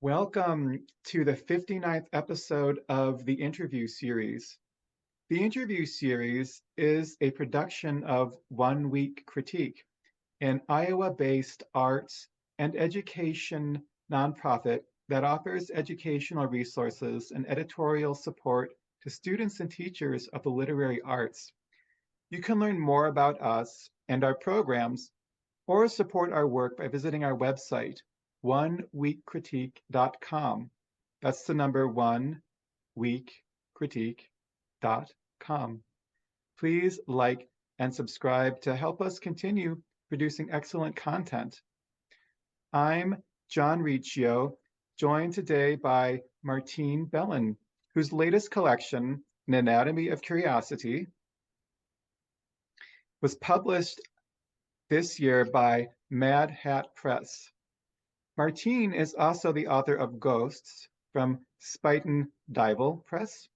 Welcome to the 59th episode of the interview series. The interview series is a production of 1 Week Critique, an Iowa-based arts and education nonprofit that offers educational resources and editorial support to students and teachers of the literary arts. You can learn more about us and our programs or support our work by visiting our website, oneweekcritique.com. That's the number oneweekcritique.com. Please like and subscribe to help us continue producing excellent content. I'm Jon Riccio, joined today by Martine Bellen, whose latest collection, An Anatomy of Curiosity, was published this year by Mad Hat Press. Martine is also the author of Ghosts from Spuyten Duyvil Press,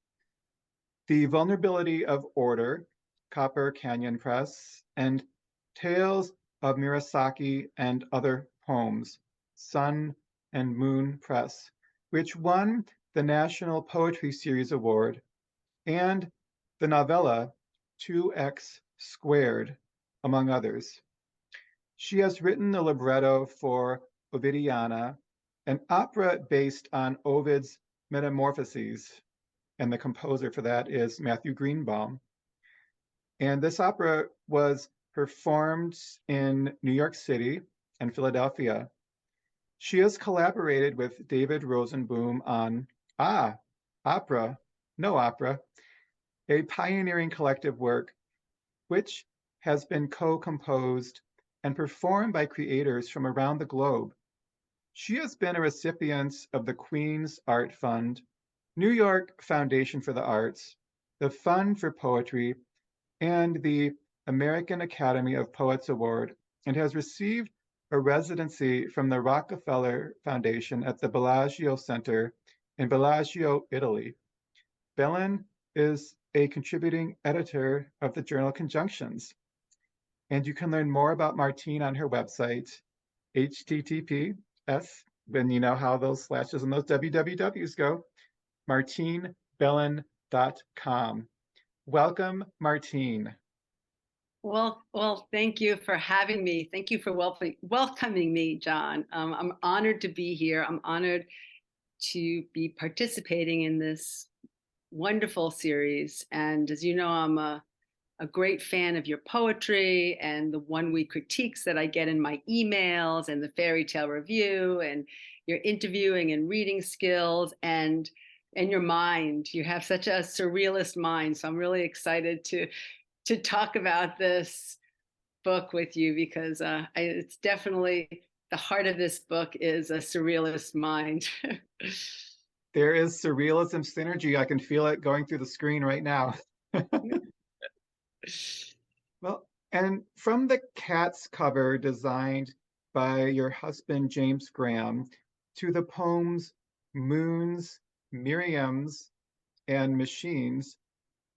The Vulnerability of Order, Copper Canyon Press, and Tales of Murasaki and Other Poems, Sun and Moon Press, which won the National Poetry Series Award and the novella 2X Squared, among others. She has written the libretto for Ovidiana, an opera based on Ovid's Metamorphoses, and the composer for that is Matthew Greenbaum. And this opera was performed in New York City and Philadelphia. She has collaborated with David Rosenboom on Opera, No Opera, a pioneering collective work which has been co-composed and performed by creators from around the globe. She has been a recipient of the Queen's Art Fund, New York Foundation for the Arts, the Fund for Poetry, and the American Academy of Poets Award, and has received a residency from the Rockefeller Foundation at the Bellagio Center in Bellagio, Italy. Bellen is a contributing editor of the journal Conjunctions, and you can learn more about Martine on her website, https, when you know how those slashes and those wwws go, martinebellen.com. Welcome, Martine. Well, thank you for having me. Thank you for welcoming me, Jon. I'm honored to be here. I'm honored to be participating in this wonderful series. And as you know, I'm a great fan of your poetry and the 1 Week critiques that I get in my emails and the fairy tale review and your interviewing and reading skills and your mind. You have such a surrealist mind. So I'm really excited to talk about this book with you because it's definitely the heart of this book is a surrealist mind. There is surrealism synergy. I can feel it going through the screen right now. Well, and from the cat's cover designed by your husband, James Graham, to the poems Moons, Miriams, and Machines,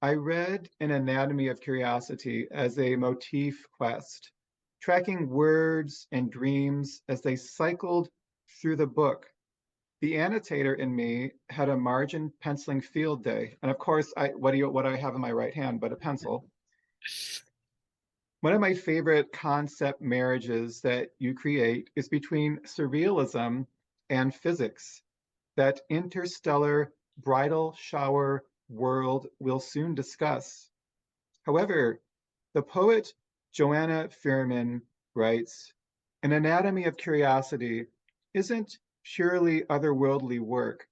I read An Anatomy of Curiosity as a motif quest, tracking words and dreams as they cycled through the book. The annotator in me had a margin penciling field day. And of course, what do I have in my right hand but a pencil? One of my favorite concept marriages that you create is between surrealism and physics, that interstellar bridal shower world we'll soon discuss. However, the poet Joanna Fearman writes, An Anatomy of Curiosity isn't purely otherworldly work.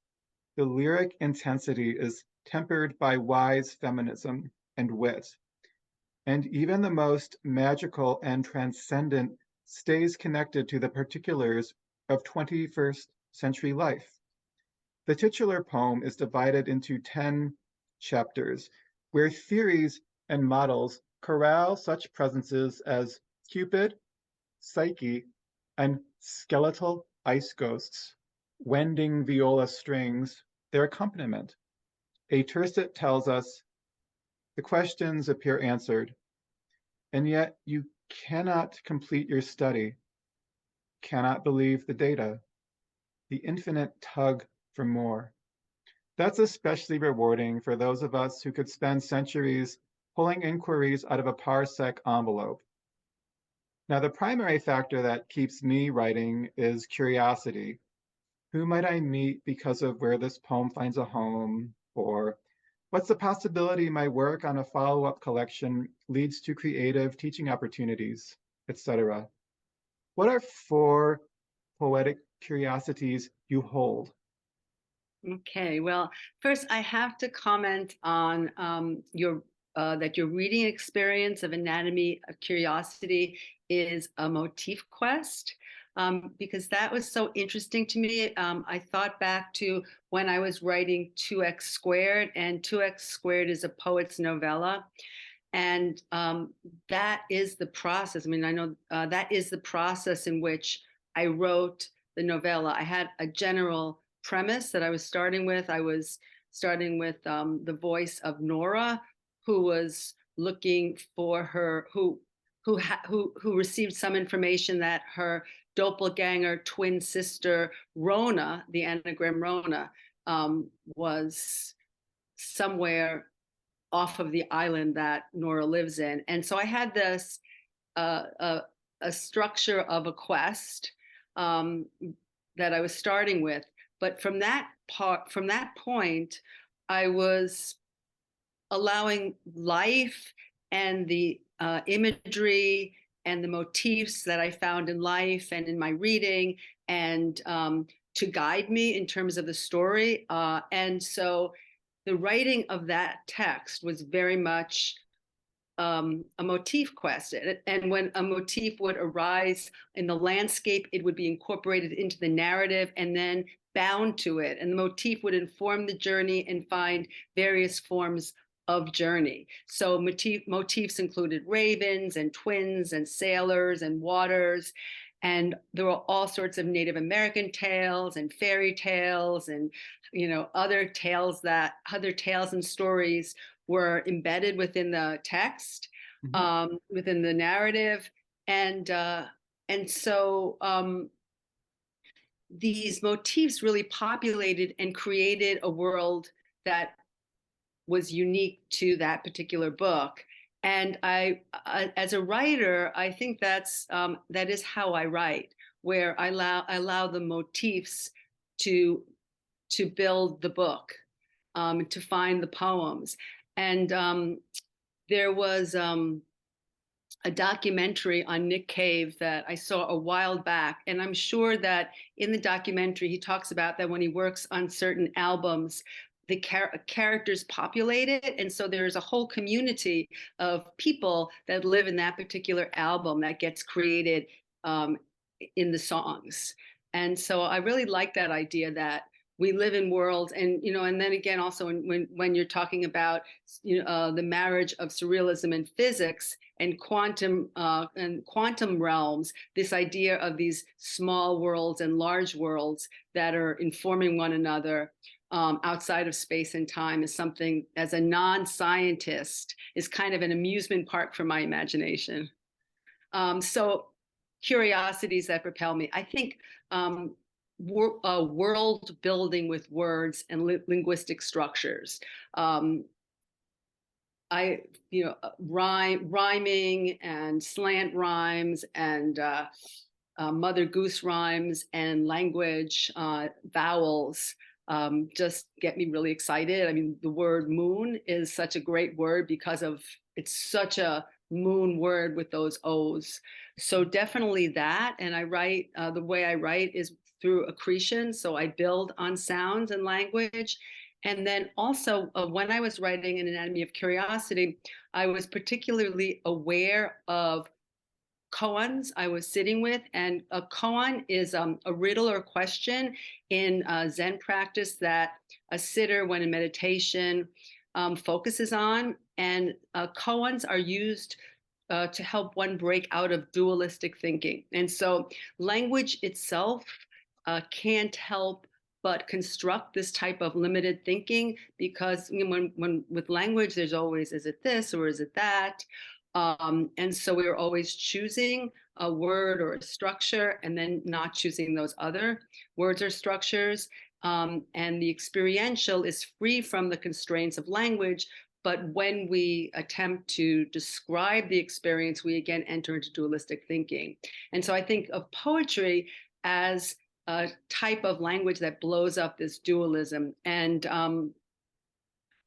The lyric intensity is tempered by wise feminism and wit. And even the most magical and transcendent stays connected to the particulars of 21st century life. The titular poem is divided into 10 chapters, where theories and models corral such presences as Cupid, Psyche, and skeletal ice ghosts, wending viola strings, their accompaniment. A tercet tells us, the questions appear answered, and yet you cannot complete your study, cannot believe the data. the infinite tug for more. That's especially rewarding for those of us who could spend centuries pulling inquiries out of a parsec envelope. Now, the primary factor that keeps me writing is curiosity. Who might I meet because of where this poem finds a home? Or what's the possibility my work on a follow-up collection leads to creative teaching opportunities, etc.? What are four poetic curiosities you hold? Okay, well, first I have to comment on your that your reading experience of Anatomy of Curiosity is a motif quest, because that was so interesting to me. I thought back to when I was writing 2x squared, and 2x squared is a poet's novella. And that is the process. I mean, I know that is the process in which I wrote the novella. I had a general premise that I was starting with. I was starting with the voice of Nora, who was looking for her, who received some information that her doppelganger twin sister Rona, the anagram Rona, was somewhere off of the island that Nora lives in. And so I had this a structure of a quest that I was starting with. But from that point, I was allowing life and the imagery and the motifs that I found in life and in my reading and to guide me in terms of the story. And so the writing of that text was very much a motif quest. And when a motif would arise in the landscape, it would be incorporated into the narrative and then bound to it. And the motif would inform the journey and find various forms of journey. So motifs included ravens and twins and sailors and waters. And there were all sorts of Native American tales and fairy tales and, you know, other tales and stories were embedded within the text, within the narrative. And so these motifs really populated and created a world that was unique to that particular book. And I as a writer, I think that is how I write, where I allow the motifs to build the book, to find the poems. And there was a documentary on Nick Cave that I saw a while back. And I'm sure that in the documentary, he talks about that when he works on certain albums, the characters populate it. And so there's a whole community of people that live in that particular album that gets created in the songs. And so I really like that idea that we live in worlds, and you know, and then again also when you're talking about the marriage of surrealism and physics and quantum realms, this idea of these small worlds and large worlds that are informing one another outside of space and time is something, as a non-scientist, is kind of an amusement park for my imagination. So curiosities that propel me, I think. World building with words and linguistic structures. Rhyming and slant rhymes and Mother Goose rhymes and language, vowels, just get me really excited. I mean, the word moon is such a great word because of it's such a moon word with those O's. So definitely that. And I write, the way I write is through accretion. So I build on sounds and language. And then also when I was writing an Anatomy of Curiosity, I was particularly aware of koans I was sitting with. And a koan is a riddle or question in Zen practice that a sitter, when in meditation, focuses on. And koans are used to help one break out of dualistic thinking. And so language itself can't help but construct this type of limited thinking, because when with language, there's always, is it this or is it that? And so we were always choosing a word or a structure and then not choosing those other words or structures. And the experiential is free from the constraints of language. But when we attempt to describe the experience, we again enter into dualistic thinking. And so I think of poetry as a type of language that blows up this dualism. And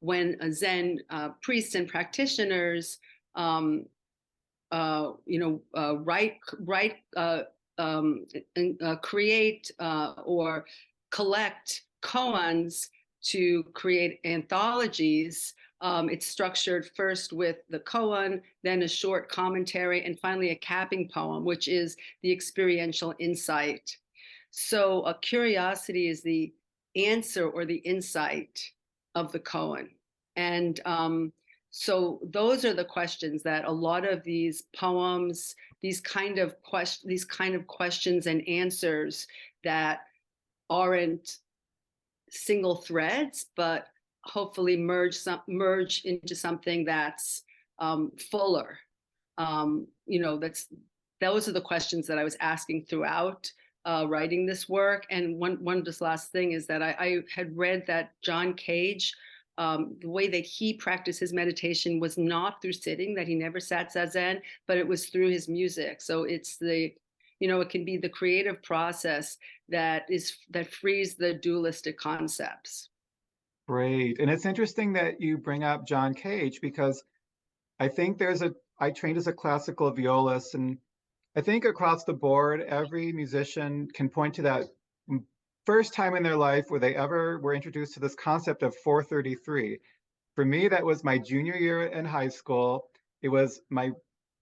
when Zen priests and practitioners write, create or collect koans to create anthologies. It's structured first with the koan, then a short commentary, and finally a capping poem, which is the experiential insight. So a curiosity is the answer or the insight of the koan. And so those are the questions that a lot of these poems, these kind of questions and answers that aren't single threads, but hopefully merge into something that's fuller. Those are the questions that I was asking throughout writing this work. And one just last thing is that I had read that John Cage, the way that he practiced his meditation was not through sitting, that he never sat zazen, but it was through his music. So it's it can be the creative process that frees the dualistic concepts. Great. And it's interesting that you bring up John Cage because I think I trained as a classical violist, and I think across the board, every musician can point to that first time in their life where they ever were introduced to this concept of 433. For me, that was my junior year in high school. It was my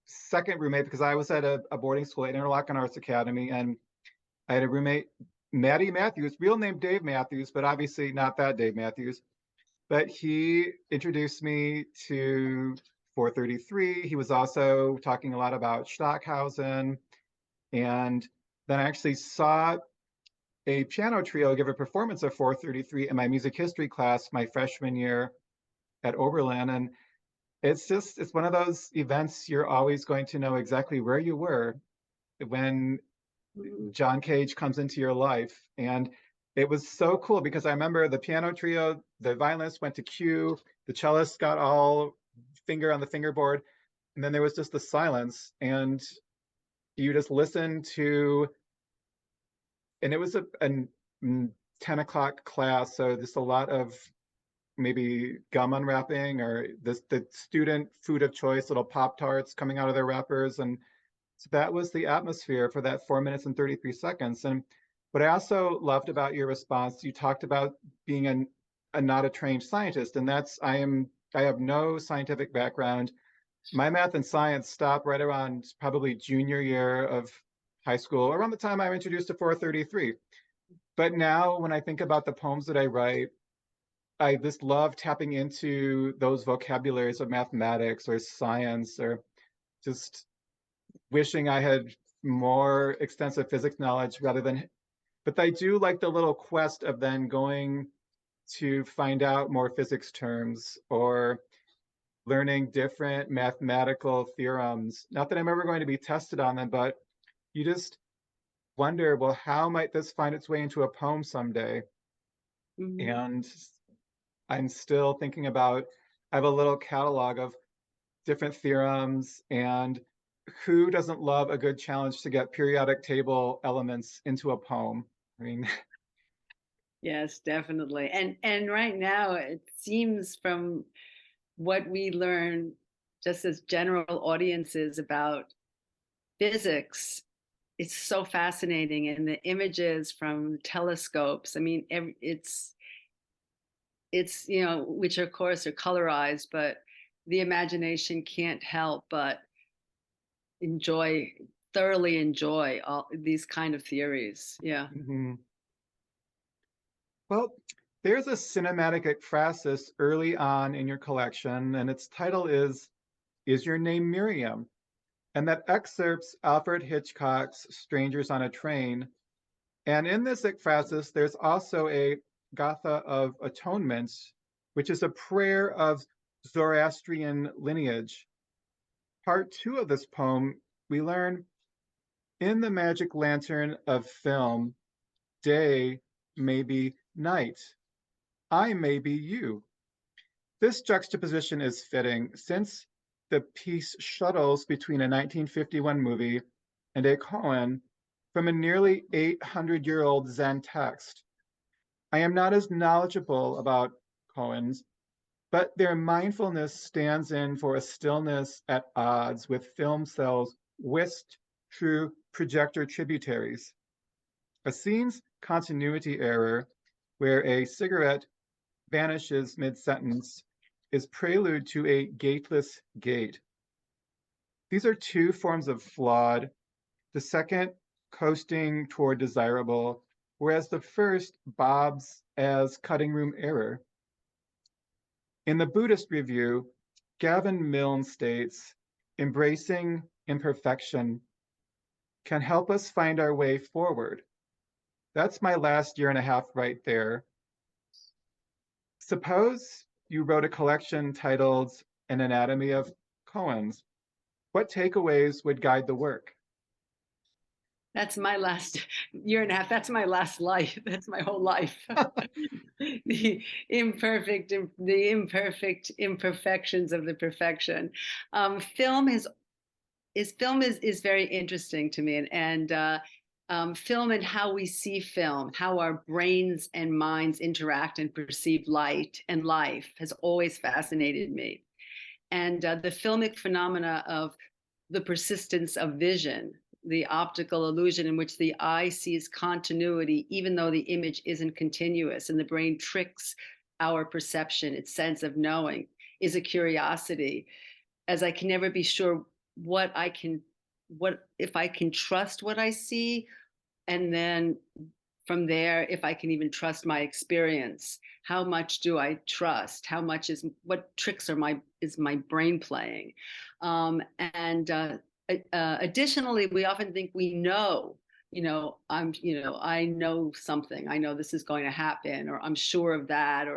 second roommate because I was at a boarding school at Interlochen Arts Academy, and I had a roommate, Matty Matthews, real name Dave Matthews, but obviously not that Dave Matthews. But he introduced me to 433. He was also talking a lot about Stockhausen. And then I actually saw a piano trio give a performance of 433 in my music history class my freshman year at Oberlin. And it's one of those events you're always going to know exactly where you were when John Cage comes into your life. And it was so cool because I remember the piano trio, the violinist went to cue, the cellist got all finger on the fingerboard, and then there was just the silence. And you just listened to, and it was a 10 o'clock class, so just a lot of maybe gum unwrapping or the student food of choice, little Pop-Tarts coming out of their wrappers. And so that was the atmosphere for that 4 minutes and 33 seconds. And what I also loved about your response, you talked about being not a trained scientist, and I have no scientific background. My math and science stopped right around probably junior year of high school, around the time I was introduced to 433. But now when I think about the poems that I write, I just love tapping into those vocabularies of mathematics or science, or just wishing I had more extensive physics knowledge but I do like the little quest of then going to find out more physics terms or learning different mathematical theorems. Not that I'm ever going to be tested on them, but you just wonder, well, how might this find its way into a poem someday? Mm-hmm. And I'm still thinking about, I have a little catalog of different theorems, and who doesn't love a good challenge to get periodic table elements into a poem? I mean, Yes, definitely. And right now it seems from what we learn just as general audiences about physics, it's so fascinating. And the images from telescopes, I mean, it's which of course are colorized, but the imagination can't help but enjoy thoroughly enjoy all these kind of theories. Yeah. mhm. Well, there's a cinematic ekphrasis early on in your collection, and its title Is Your Name Miriam? And that excerpts Alfred Hitchcock's Strangers on a Train. And in this ekphrasis, there's also a Gatha of Atonement, which is a prayer of Zoroastrian lineage. part 2 of this poem, we learn in the magic lantern of film, day may be night, I may be you. This juxtaposition is fitting since the piece shuttles between a 1951 movie and a koan from a nearly 800-year-old Zen text. I am not as knowledgeable about koans, but their mindfulness stands in for a stillness at odds with film cells whisked through projector tributaries. A scene's continuity error, where a cigarette vanishes mid-sentence, is prelude to a gateless gate. These are two forms of flawed, the second coasting toward desirable, whereas the first bobs as cutting room error. In the Buddhist Review, Gavin Milne states, embracing imperfection can help us find our way forward. That's my last year and a half right there. Suppose you wrote a collection titled An Anatomy of Koans. What takeaways would guide the work? That's my last year and a half. That's my last life. That's my whole life. The imperfect imperfections of the perfection. Film is very interesting to me, and film and how we see film, how our brains and minds interact and perceive light and life has always fascinated me. And the filmic phenomena of the persistence of vision, the optical illusion in which the eye sees continuity, even though the image isn't continuous, and the brain tricks our perception, its sense of knowing, is a curiosity, as I can never be sure what if I can trust what I see, and then from there, if I can even trust my experience. How much do I trust? What tricks is my brain playing? And Additionally, we often think we know, I know something. I know this is going to happen, or I'm sure of that.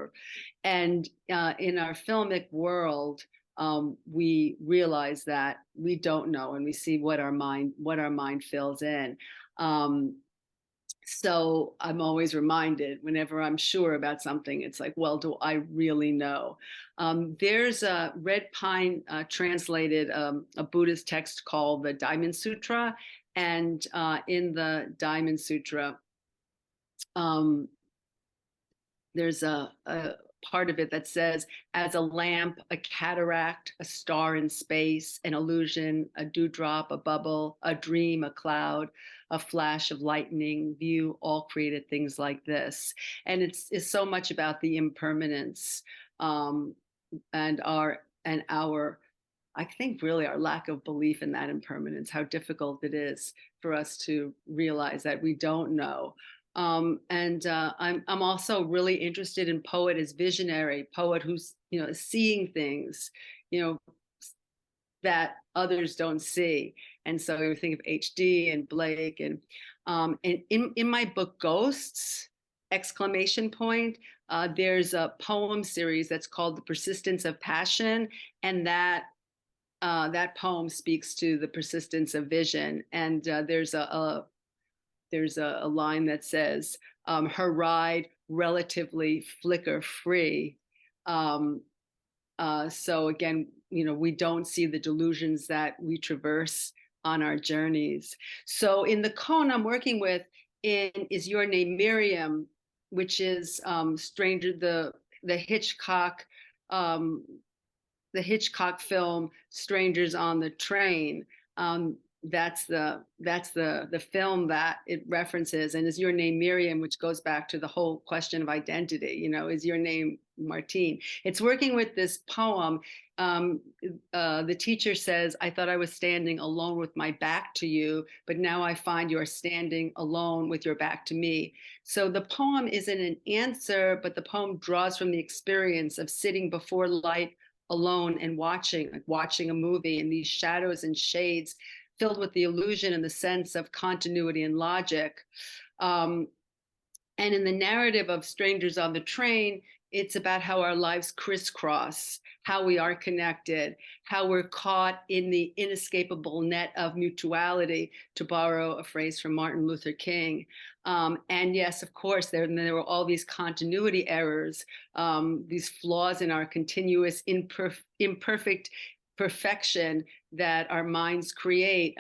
And in our filmic world, we realize that we don't know, and we see what our mind fills in. So I'm always reminded whenever I'm sure about something, it's like, well, do I really know? There's a Red Pine translated a Buddhist text called the Diamond Sutra. And in the Diamond Sutra, um, there's a part of it that says, as a lamp, a cataract, a star in space, an illusion, a dewdrop, a bubble, a dream, a cloud, a flash of lightning, view, all created things like this. And it's so much about the impermanence, and our I think really our lack of belief in that impermanence, how difficult it is for us to realize that we don't know. I'm also really interested in poet as visionary, poet who's seeing things, that others don't see. And so we think of HD and Blake, and in my book Ghosts! Exclamation point. There's a poem series that's called The Persistence of Passion, and that poem speaks to the persistence of vision. And there's a line that says, her ride relatively flicker free. So again, we don't see the delusions that we traverse on our journeys. So in the koan I'm working with in Is Your Name Miriam, which is Stranger, the Hitchcock film Strangers on the Train. That's the film that it references. And Is Your Name Miriam, which goes back to the whole question of identity, is your name Martine? It's working with this poem. The teacher says, I thought I was standing alone with my back to you, but now I find you are standing alone with your back to me. So the poem isn't an answer, but the poem draws from the experience of sitting before light alone and watching a movie, and these shadows and shades filled with the illusion and the sense of continuity and logic. And And in the narrative of Strangers on the Train, it's about how our lives crisscross, how we are connected, how we're caught in the inescapable net of mutuality, to borrow a phrase from Martin Luther King. And yes, of course, there were all these continuity errors, these flaws in our continuous imperfect perfection that our minds create.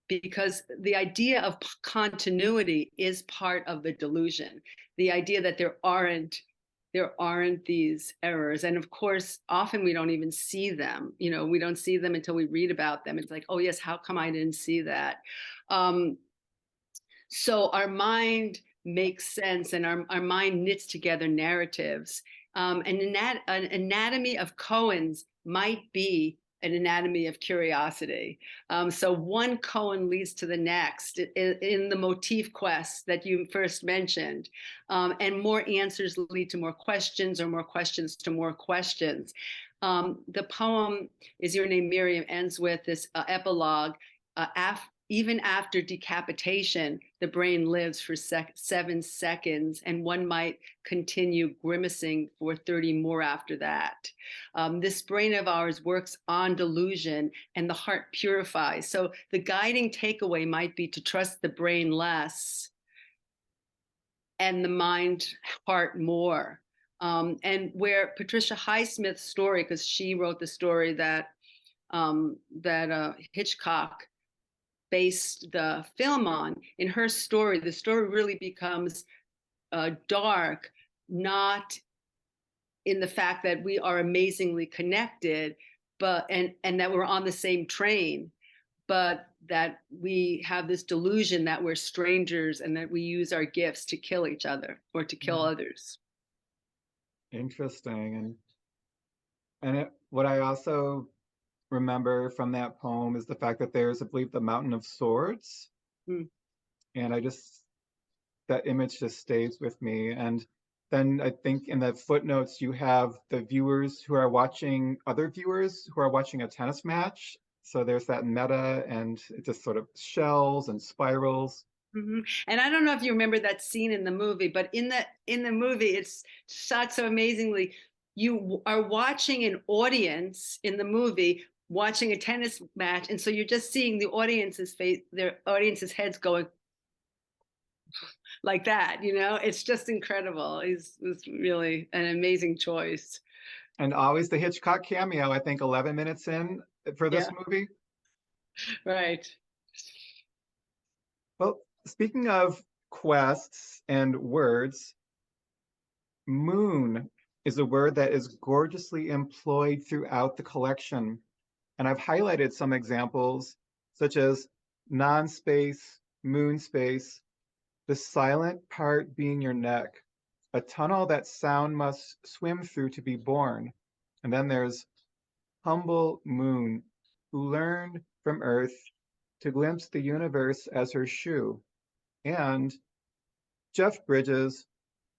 Because the idea of continuity is part of the delusion. The idea that there aren't these errors, and of course, often we don't even see them. We don't see them until we read about them. It's like, oh yes, how come I didn't see that? So our mind makes sense, and our mind knits together narratives. An anatomy of koans might be an anatomy of curiosity. So one koan leads to the next in the motif quest that you first mentioned. And more answers lead to more questions, or more questions to more questions. The poem, Is Your Name Miriam, ends with this epilogue. Even after decapitation, the brain lives for 7 seconds, and one might continue grimacing for 30 more after that. This brain of ours works on delusion, and the heart purifies. So the guiding takeaway might be to trust the brain less and the mind heart more. And where Patricia Highsmith's story, because she wrote the story that Hitchcock based the film on, in her story, the story really becomes dark, not in the fact that we are amazingly connected, and that we're on the same train, but that we have this delusion that we're strangers and that we use our gifts to kill each other or to kill others. Interesting. What I also remember from that poem is the fact that there's, I believe, the Mountain of Swords. Mm. And that image just stays with me. And then I think in the footnotes, you have the viewers who are watching other viewers who are watching a tennis match. So there's that meta, and it just sort of shells and spirals. Mm-hmm. And I don't know if you remember that scene in the movie, but in the movie, it's shot so amazingly. You are watching an audience in the movie watching a tennis match, and so you're just seeing the audience's face, their audience's heads going like that. It's just incredible. It's really an amazing choice. And always the Hitchcock cameo, I think 11 minutes in for this Yeah, movie. right. Well, speaking of quests and words, moon is a word that is gorgeously employed throughout the collection. And I've highlighted some examples, such as non-space, moon space, the silent part being your neck, a tunnel that sound must swim through to be born. And then there's humble moon, who learned from Earth to glimpse the universe as her shoe. And Jeff Bridges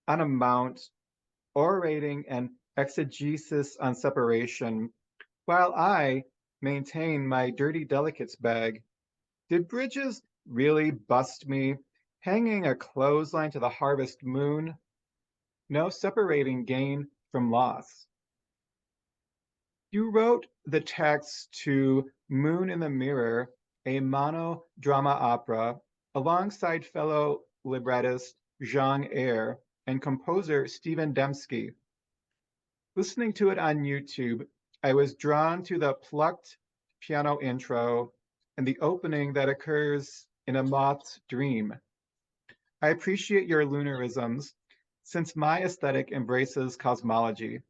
on a mount, orating an exegesis on separation, while I maintain my dirty delicates bag. Did Bridges really bust me, hanging a clothesline to the harvest moon? No separating gain from loss. You wrote the text to Moon in the Mirror, a monodrama opera, alongside fellow librettist Jean Eyre and composer Stephen Dembski. Listening to it on YouTube, I was drawn to the plucked piano intro and the opening that occurs in a moth's dream. I appreciate your lunarisms, since my aesthetic embraces cosmology.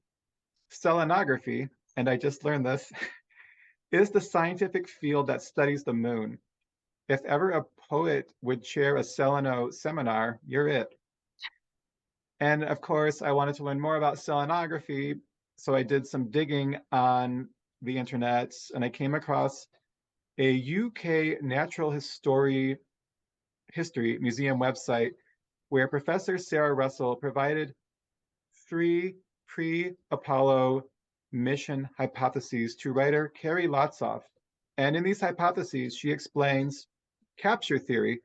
Selenography, and I just learned this, is the scientific field that studies the moon. If ever a poet would chair a Seleno seminar, you're it. And of course, I wanted to learn more about selenography, so I did some digging on the internet, and I came across a UK natural history museum website where Professor Sarah Russell provided 3 pre-Apollo mission hypotheses to writer Carrie Lotzoff. And in these hypotheses, she explains capture theory,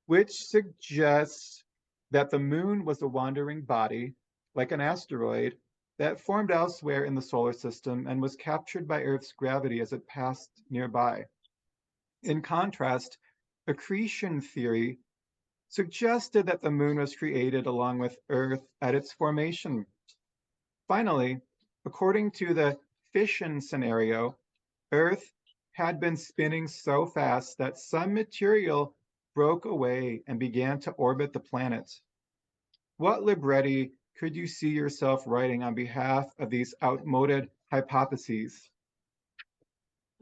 which suggests that the moon was a wandering body, like an asteroid, that formed elsewhere in the solar system and was captured by Earth's gravity as it passed nearby. In contrast, accretion theory suggested that the moon was created along with Earth at its formation. Finally, according to the fission scenario, Earth had been spinning so fast that some material broke away and began to orbit the planet. What libretti could you see yourself writing on behalf of these outmoded hypotheses?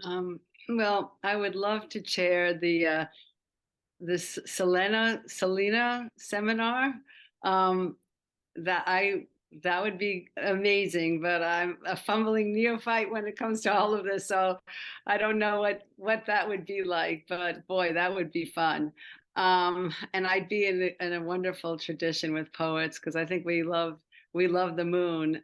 Um, well, I would love to chair this Selena seminar. Um, that I that would be amazing, but I'm a fumbling neophyte when it comes to all of this, so I don't know what that would be like, but boy, that would be fun. And I'd be in a wonderful tradition with poets because I think we love the moon.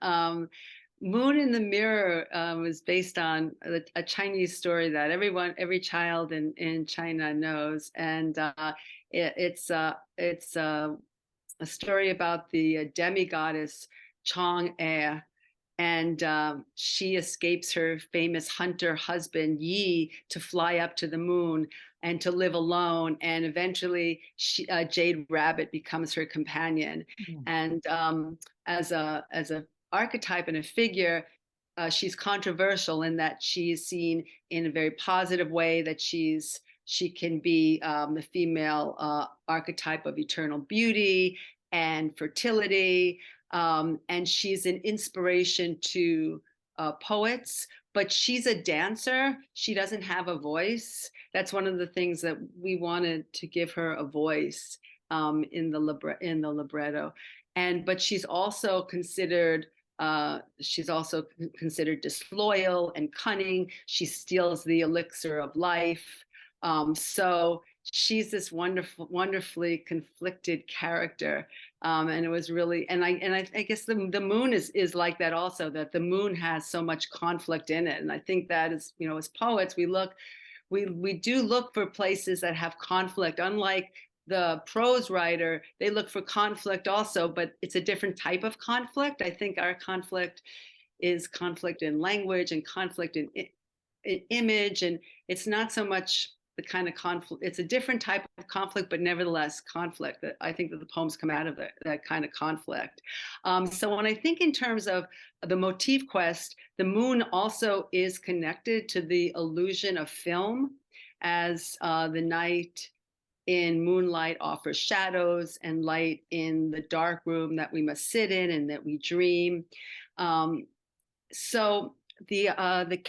Moon in the Mirror is based on a Chinese story that every child in China knows, and it's a story about the demigoddess Chang'e, and she escapes her famous hunter husband Yi to fly up to the moon and to live alone. And eventually, Jade Rabbit becomes her companion. Mm. And as a archetype and a figure, she's controversial in that she is seen in a very positive way. That she can be the female archetype of eternal beauty and fertility, and she's an inspiration to poets. But she's a dancer. She doesn't have a voice. That's one of the things that we wanted to give her a voice in the libretto. And but she's also considered disloyal and cunning. She steals the elixir of life. So she's this wonderfully conflicted character, and it was really, and I guess the moon is like that also. That the moon has so much conflict in it, and I think that is, as poets, we do look for places that have conflict. Unlike the prose writer, they look for conflict also, but it's a different type of conflict. I think our conflict is conflict in language and conflict in image, and it's not so much the kind of conflict. It's a different type of conflict, but nevertheless conflict. That I think that the poems come out of that kind of conflict. So when I think in terms of the motif quest, the moon also is connected to the illusion of film, as the night in moonlight offers shadows and light in the dark room that we must sit in and that we dream. So the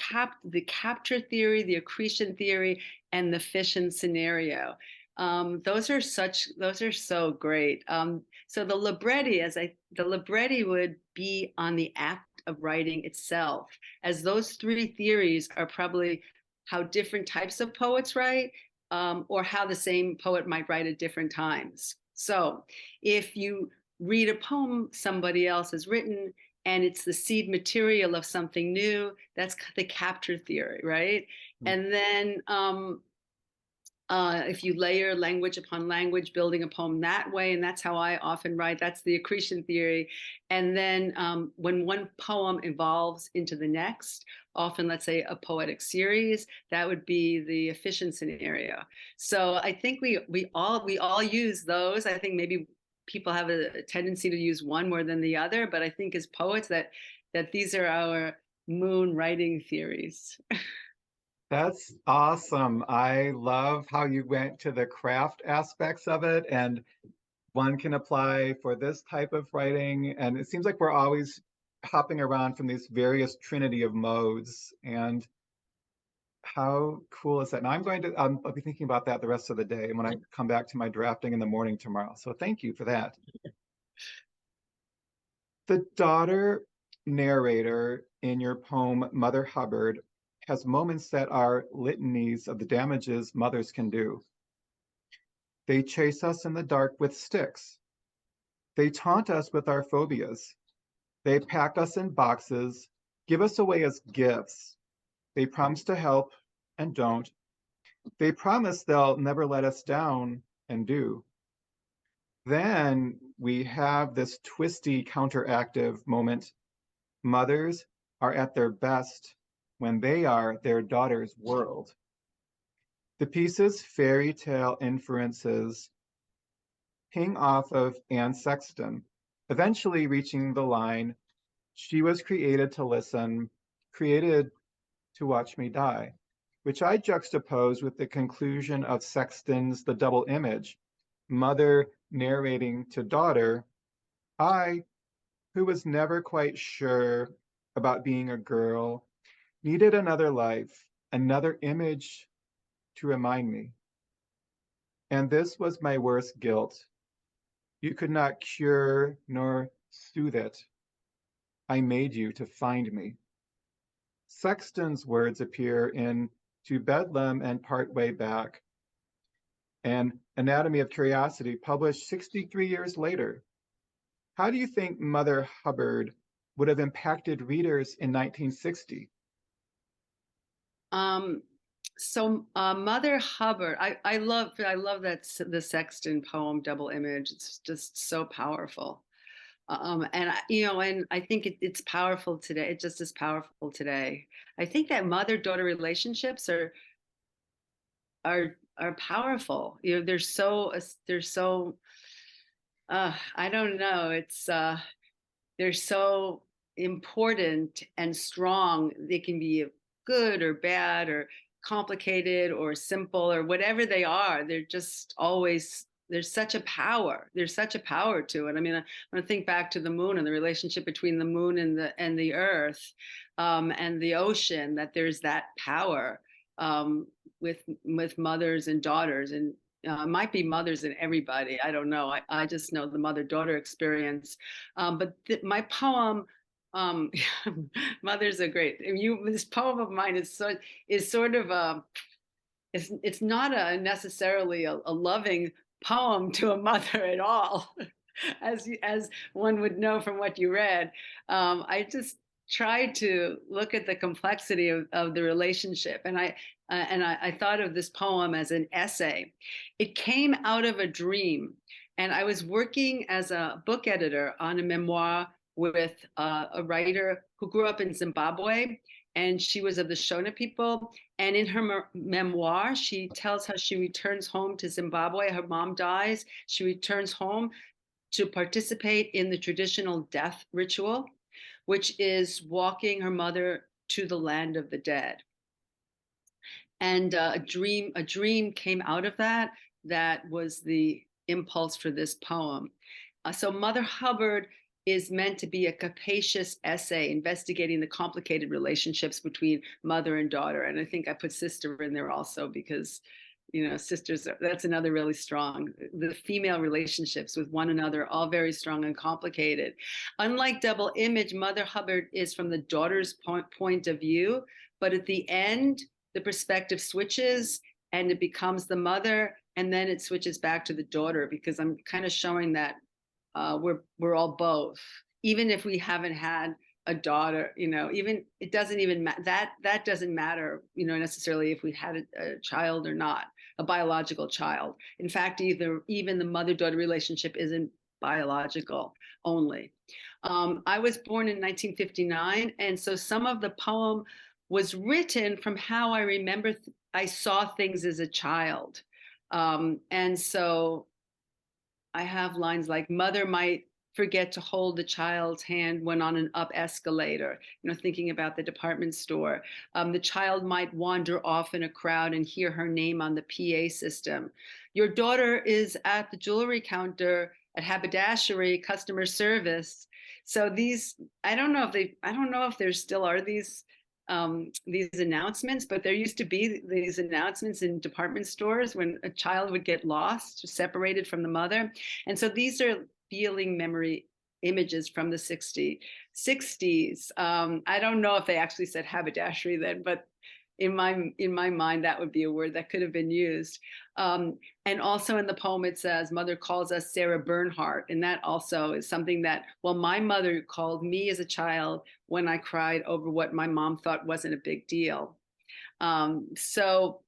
capture theory, the accretion theory, and the fission scenario. Those are so great. So the libretti would be on the act of writing itself, as those three theories are probably how different types of poets write, or how the same poet might write at different times. So if you read a poem somebody else has written and it's the seed material of something new, that's the capture theory, right? And then if you layer language upon language, building a poem that way, and that's how I often write, that's the accretion theory. And then when one poem evolves into the next, often, let's say, a poetic series, that would be the efficient scenario. So I think we all use those. I think maybe people have a tendency to use one more than the other, but I think as poets that these are our moon writing theories. That's awesome. I love how you went to the craft aspects of it, and one can apply for this type of writing. And it seems like we're always hopping around from these various trinity of modes. And how cool is that? Now I'll be thinking about that the rest of the day when I come back to my drafting in the morning tomorrow. So thank you for that. The daughter narrator in your poem, Mother Hubbard, has moments that are litanies of the damages mothers can do. They chase us in the dark with sticks. They taunt us with our phobias. They pack us in boxes, give us away as gifts. They promise to help and don't. They promise they'll never let us down and do. Then we have this twisty counteractive moment. Mothers are at their best when they are their daughter's world. The piece's fairy tale inferences ping off of Anne Sexton, eventually reaching the line, "She was created to listen, created to watch me die," which I juxtapose with the conclusion of Sexton's The Double Image, mother narrating to daughter, "I, who was never quite sure about being a girl, needed another life, another image to remind me. And this was my worst guilt. You could not cure nor soothe it. I made you to find me." Sexton's words appear in To Bedlam and Partway Back, and Anatomy of Curiosity, published 63 years later. How do you think Mother Hubbard would have impacted readers in 1960? Mother Hubbard, I love that the Sexton poem Double Image. It's just so powerful. And I think it's powerful today. It's just as powerful today. I think that mother-daughter relationships are powerful. They're so I don't know. They're so important and strong. They can be good or bad or complicated or simple or whatever they are. They're just always, there's such a power. There's such a power to it. I mean, I think back to the moon and the relationship between the moon and the earth, and the ocean, that there's that power, with mothers and daughters, and it might be mothers and everybody. I don't know. I just know the mother-daughter experience. But my poem, um, mothers are great. This poem of mine is sort of it's not necessarily a loving poem to a mother at all, as one would know from what you read. I just tried to look at the complexity of the relationship, and I thought of this poem as an essay. It came out of a dream, and I was working as a book editor on a memoir with a writer who grew up in Zimbabwe, and she was of the Shona people. And in her memoir, she tells how she returns home to Zimbabwe. Her mom dies. She returns home to participate in the traditional death ritual, which is walking her mother to the land of the dead. And a dream came out of that. That was the impulse for this poem. So Mother Hubbard is meant to be a capacious essay investigating the complicated relationships between mother and daughter. And I think I put sister in there also because, sisters, that's another really strong. The female relationships with one another, all very strong and complicated. Unlike Double Image, Mother Hubbard is from the daughter's point of view, but at the end, the perspective switches and it becomes the mother, and then it switches back to the daughter, because I'm kind of showing that we're all both, even if we haven't had a daughter. Even it doesn't even that doesn't matter, necessarily if we had a child or not, a biological child. In fact, even the mother-daughter relationship isn't biological only. I was born in 1959, and so some of the poem was written from how I remember I saw things as a child. And so I have lines like, "Mother might forget to hold the child's hand when on an up escalator," thinking about the department store. The child might wander off in a crowd and hear her name on the PA system. Your daughter is at the jewelry counter at haberdashery customer service. So I don't know if there still are these announcements, but there used to be these announcements in department stores when a child would get lost, separated from the mother. And so these are feeling memory images from the 60s. I don't know if they actually said haberdashery then, but in my mind, that would be a word that could have been used. And also in the poem, it says, "Mother calls us Sarah Bernhardt." And that also is something that, well, my mother called me as a child when I cried over what my mom thought wasn't a big deal. So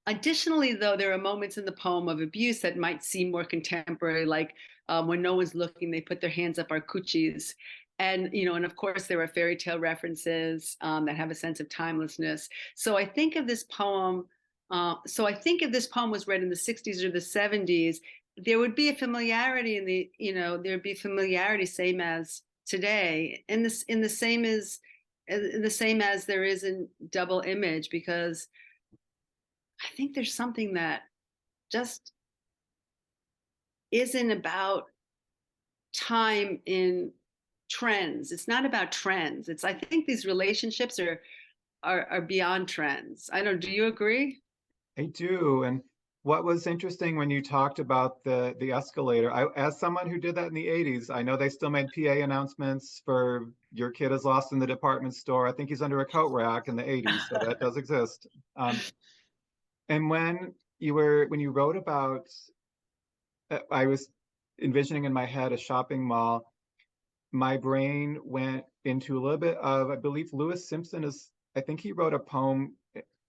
Additionally, though, there are moments in the poem of abuse that might seem more contemporary, like when no one's looking, they put their hands up our coochies. And, and of course, there are fairy tale references that have a sense of timelessness. So I think of this poem, if this poem was read in the 60s or the 70s, there would be a familiarity there'd be familiarity same as today, in the same as there is in double image, because I think there's something that just isn't about time in trends. It's not about trends. I think these relationships are beyond trends. I don't, do you agree? I do. And what was interesting when you talked about the escalator, as someone who did that in the 80s, I know they still made PA announcements for your kid is lost in the department store. I think he's under a coat rack in the 80s, so that does exist. And when you wrote about, I was envisioning in my head a shopping mall. My brain went into a little bit of, I believe Lewis Simpson I think he wrote a poem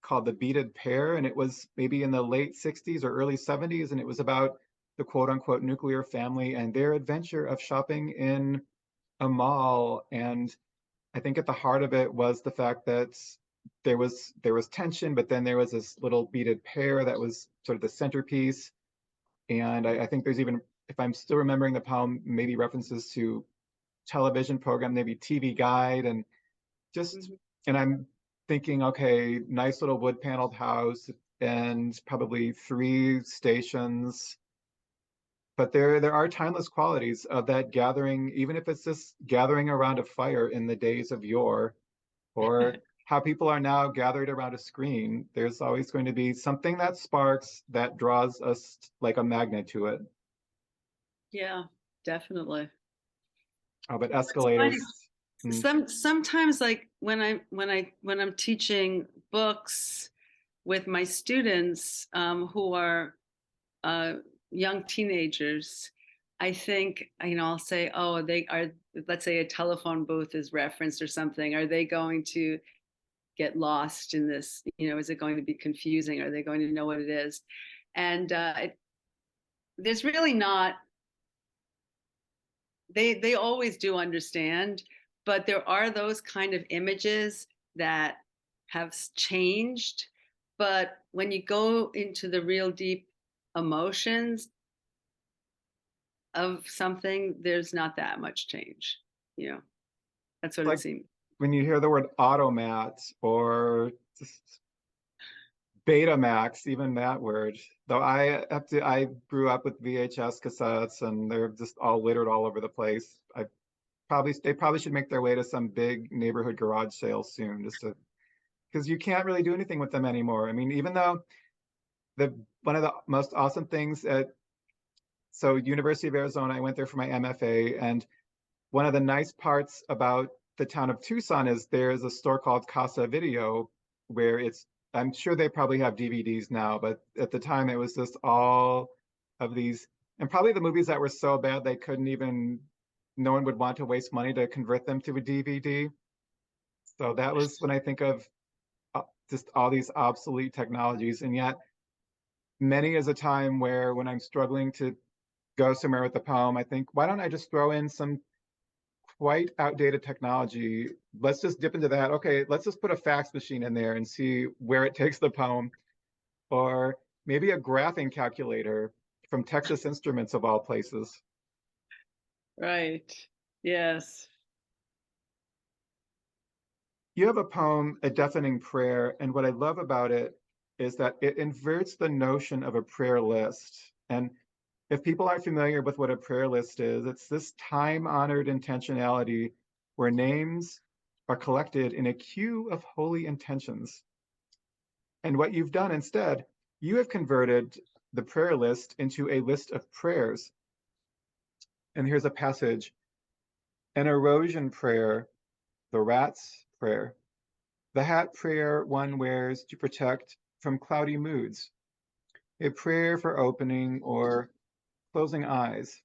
called The Beaded Pair, and it was maybe in the late 60s or early 70s, and it was about the quote unquote nuclear family and their adventure of shopping in a mall. And I think at the heart of it was the fact that there was tension, but then there was this little beaded pair that was sort of the centerpiece. And I think there's even, if I'm still remembering the poem, maybe references to television program, maybe TV Guide, and just, and I'm thinking, okay, nice little wood paneled house and probably three stations. But there are timeless qualities of that gathering, even if it's just gathering around a fire in the days of yore, or how people are now gathered around a screen. There's always going to be something that sparks that draws us like a magnet to it. Yeah, definitely. Oh, but It's funny. escalators. Mm, Sometimes, like when I'm teaching books with my students who are uh, young teenagers, I think, I'll say, oh, they are, let's say a telephone booth is referenced or something. Are they going to get lost in this? Is it going to be confusing? Are they going to know what it is? And there's really not, they always do understand, but there are those kind of images that have changed. But when you go into the real deep emotions of something, there's not that much change. You know, that's what it like seems. when you hear the word automat or just Betamax, even that word. Though I grew up with VHS cassettes and they're just all littered all over the place. They probably should make their way to some big neighborhood garage sale soon, just to, because you can't really do anything with them anymore. I mean, even though the one of the most awesome things at University of Arizona, I went there for my MFA, and one of the nice parts about the town of Tucson is there's a store called Casa Video where I'm sure they probably have DVDs now, but at the time it was just all of these, and probably the movies that were so bad they couldn't even, no one would want to waste money to convert them to a DVD. So that was when I think of just all these obsolete technologies. And yet many is a time where when I'm struggling to go somewhere with the poem, I think, why don't I just throw in some quite outdated technology? Let's just dip into that. Okay, let's just put a fax machine in there and see where it takes the poem. Or maybe a graphing calculator from Texas Instruments of all places. Right. Yes. You have a poem, A Deafening Prayer, and what I love about it is that it inverts the notion of a prayer list. And if people aren't familiar with what a prayer list is, it's this time-honored intentionality where names are collected in a queue of holy intentions. And what you've done instead, you have converted the prayer list into a list of prayers. And here's a passage: an erosion prayer, the rat's prayer, the hat prayer one wears to protect from cloudy moods, a prayer for opening or closing eyes.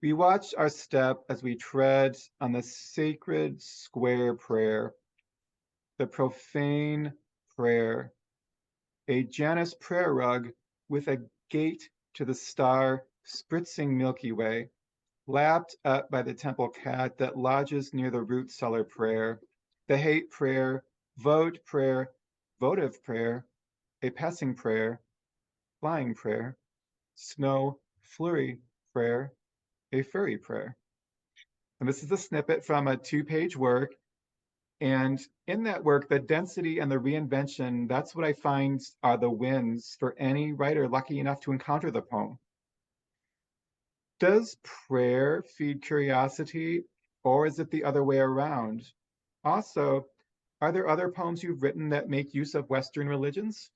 We watch our step as we tread on the sacred square prayer, the profane prayer, a Janus prayer rug with a gate to the star spritzing Milky Way, lapped up by the temple cat that lodges near the root cellar prayer, the hate prayer, prayer, votive prayer, a passing prayer, flying prayer, snow flurry prayer, a furry prayer. And this is a snippet from a 2-page work. And in that work, the density and the reinvention, that's what I find are the wins for any writer lucky enough to encounter the poem. Does prayer feed curiosity, or is it the other way around? Also, are there other poems you've written that make use of Western religions?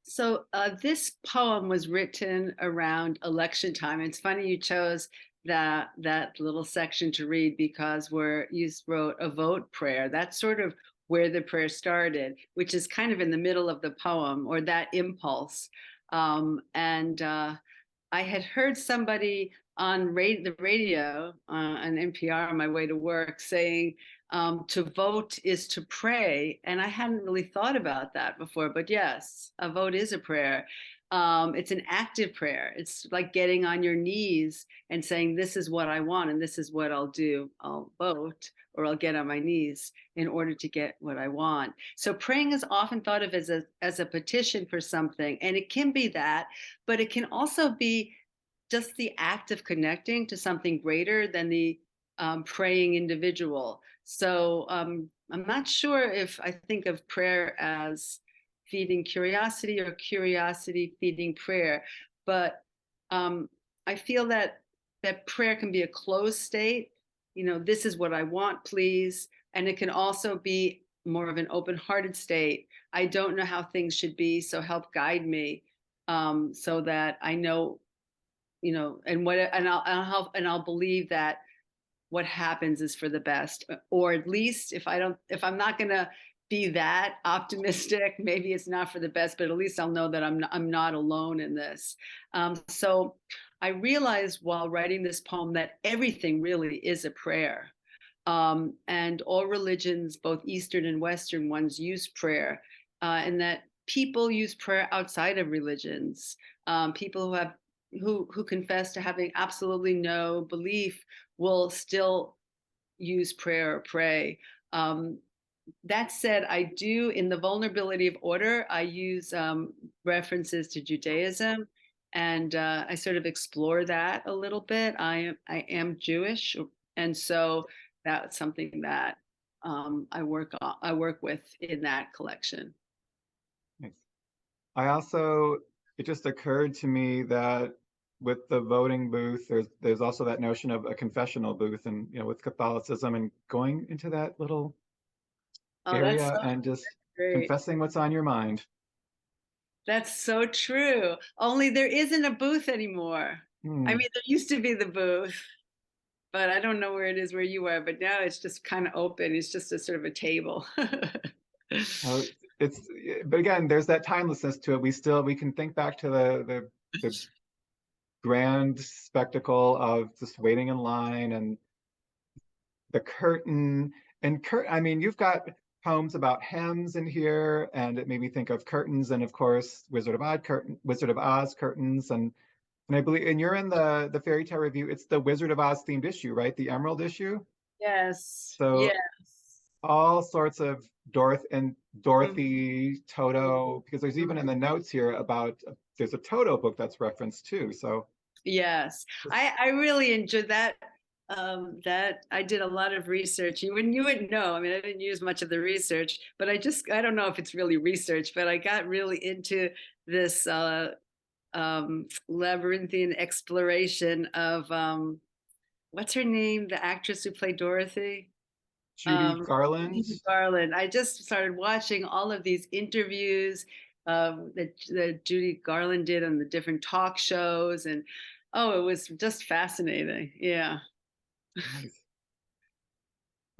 So this poem was written around election time. It's funny you chose that little section to read because where you wrote a vote prayer. That's sort of where the prayer started, which is kind of in the middle of the poem or that impulse. And I had heard somebody on the radio on NPR on my way to work saying to vote is to pray. And I hadn't really thought about that before, but yes, a vote is a prayer. It's an active prayer. It's like getting on your knees and saying, this is what I want and this is what I'll do. I'll vote or I'll get on my knees in order to get what I want. So praying is often thought of as a petition for something. And it can be that, but it can also be just the act of connecting to something greater than the praying individual. So I'm not sure if I think of prayer as feeding curiosity or curiosity feeding prayer, but I feel that prayer can be a closed state. You know, this is what I want, please. And it can also be more of an open-hearted state. I don't know how things should be, so help guide me so that I know, you know, and I'll help and I'll believe that what happens is for the best, or at least if I'm not going to be that optimistic, maybe it's not for the best, but at least I'll know that I'm not alone in this. So I realized while writing this poem that everything really is a prayer. And all religions, both Eastern and Western ones, use prayer, and that people use prayer outside of religions. People who confess to having absolutely no belief will still use prayer or pray. That said, I do, in the vulnerability of order, I use references to Judaism, and I sort of explore that a little bit. I am Jewish, and so that's something that I work with in that collection. Nice. I also, it just occurred to me that with the voting booth, there's also that notion of a confessional booth, and with Catholicism and going into that little Oh, area and just great. confessing what's on your mind. That's so true. Only there isn't a booth anymore. I Hmm. mean, there used to be the booth, but I don't know where it is where you are. But now it's just kind of open. It's just a sort of a table. Oh, it's but again, there's that timelessness to it. We can think back to the grand spectacle of just waiting in line and the curtain I mean, you've got poems about hems in here, and it made me think of curtains, and of course, Wizard of Oz curtains, and I believe, and you're in the Fairy Tale Review. It's the Wizard of Oz themed issue, right? The Emerald issue. Yes. So Yes. all sorts of Mhm. Dorothy, Toto, because there's even in the notes here about there's a Toto book that's referenced too. So Yes. this, I really enjoyed that. That I did a lot of research. You wouldn't know. I mean, I didn't use much of the research, but I don't know if it's really research, but I got really into this labyrinthian exploration of what's her name, the actress who played Dorothy. Judy Garland. Judy Garland. I just started watching all of these interviews that Judy Garland did on the different talk shows, and oh, it was just fascinating. Yeah. Nice.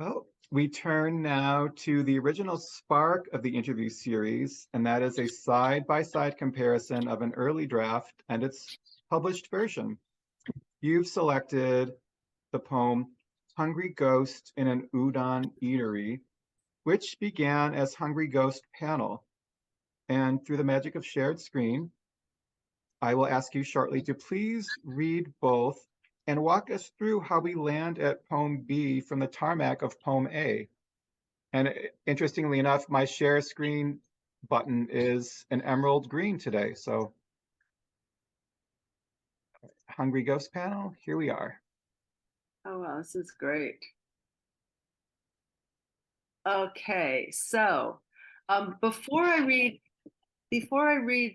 Well, we turn now to the original spark of the interview series, and that is a side-by-side comparison of an early draft and its published version. You've selected the poem Hungry Ghost in an Udon Eatery, which began as Hungry Ghost Panel. And through the magic of shared screen, I will ask you shortly to please read both and walk us through how we land at poem B from the tarmac of poem A. And interestingly enough, my share screen button is an emerald green today. So Hungry Ghost panel, here we are. Oh, wow, this is great. Okay, so before I read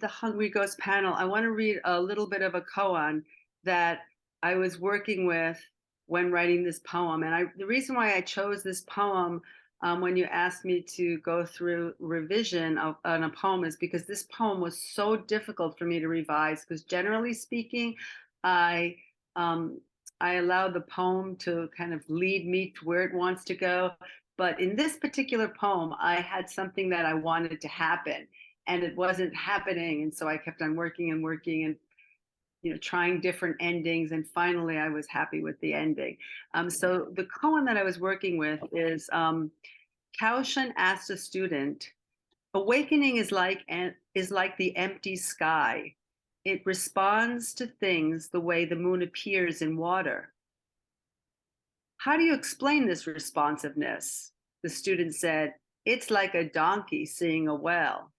the Hungry Ghost panel, I want to read a little bit of a koan that I was working with when writing this poem. And the reason why I chose this poem when you asked me to go through revision on a poem is because this poem was so difficult for me to revise. Because generally speaking, I um, I allow the poem to kind of lead me to where it wants to go. But in this particular poem, I had something that I wanted to happen and it wasn't happening. And so I kept on working and working and trying different endings. And finally, I was happy with the ending. So the koan that I was working with is Kaushan asked a student, "Awakening is like the empty sky. It responds to things the way the moon appears in water. How do you explain this responsiveness?" The student said, "It's like a donkey seeing a well."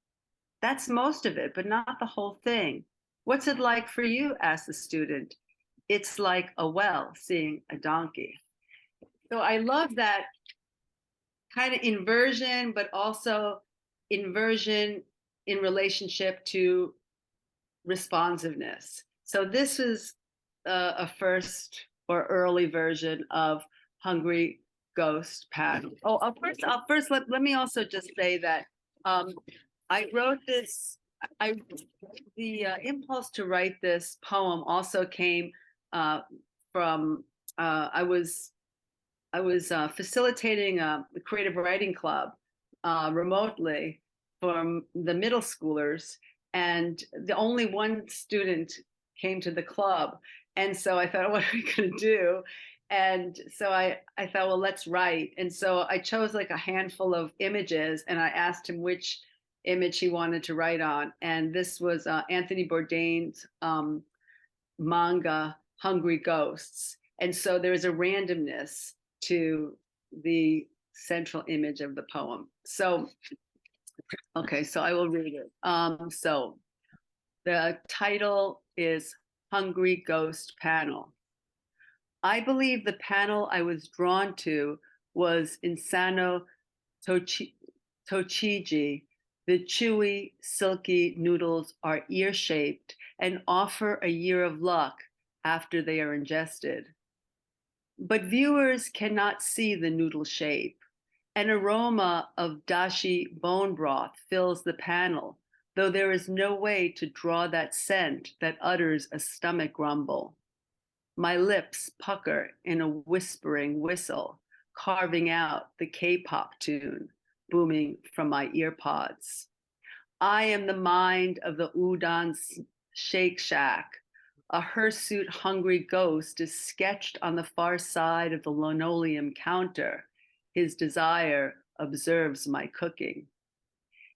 "That's most of it, but not the whole thing." "What's it like for you?" asked the student. "It's like a well seeing a donkey." So I love that kind of inversion, but also inversion in relationship to responsiveness. So this is a first or early version of Hungry Ghost panel. Oh, let me also just say that I wrote this. The impulse to write this poem also came from I was facilitating the creative writing club remotely from the middle schoolers, and the only one student came to the club. And so I thought, what are we going to do? And so I thought, well, let's write. And so I chose like a handful of images, and I asked him which image he wanted to write on. And this was Anthony Bourdain's manga, Hungry Ghosts. And so there's a randomness to the central image of the poem. So, okay, so I will read it. So the title is Hungry Ghost Panel. I believe the panel I was drawn to was Insano Tochiji. The chewy, silky noodles are ear-shaped and offer a year of luck after they are ingested. But viewers cannot see the noodle shape. An aroma of dashi bone broth fills the panel, though there is no way to draw that scent that utters a stomach rumble. My lips pucker in a whispering whistle, carving out the K-pop tune booming from my earpods. I am the mind of the udon Shake Shack. A hirsute hungry ghost is sketched on the far side of the linoleum counter. His desire observes my cooking.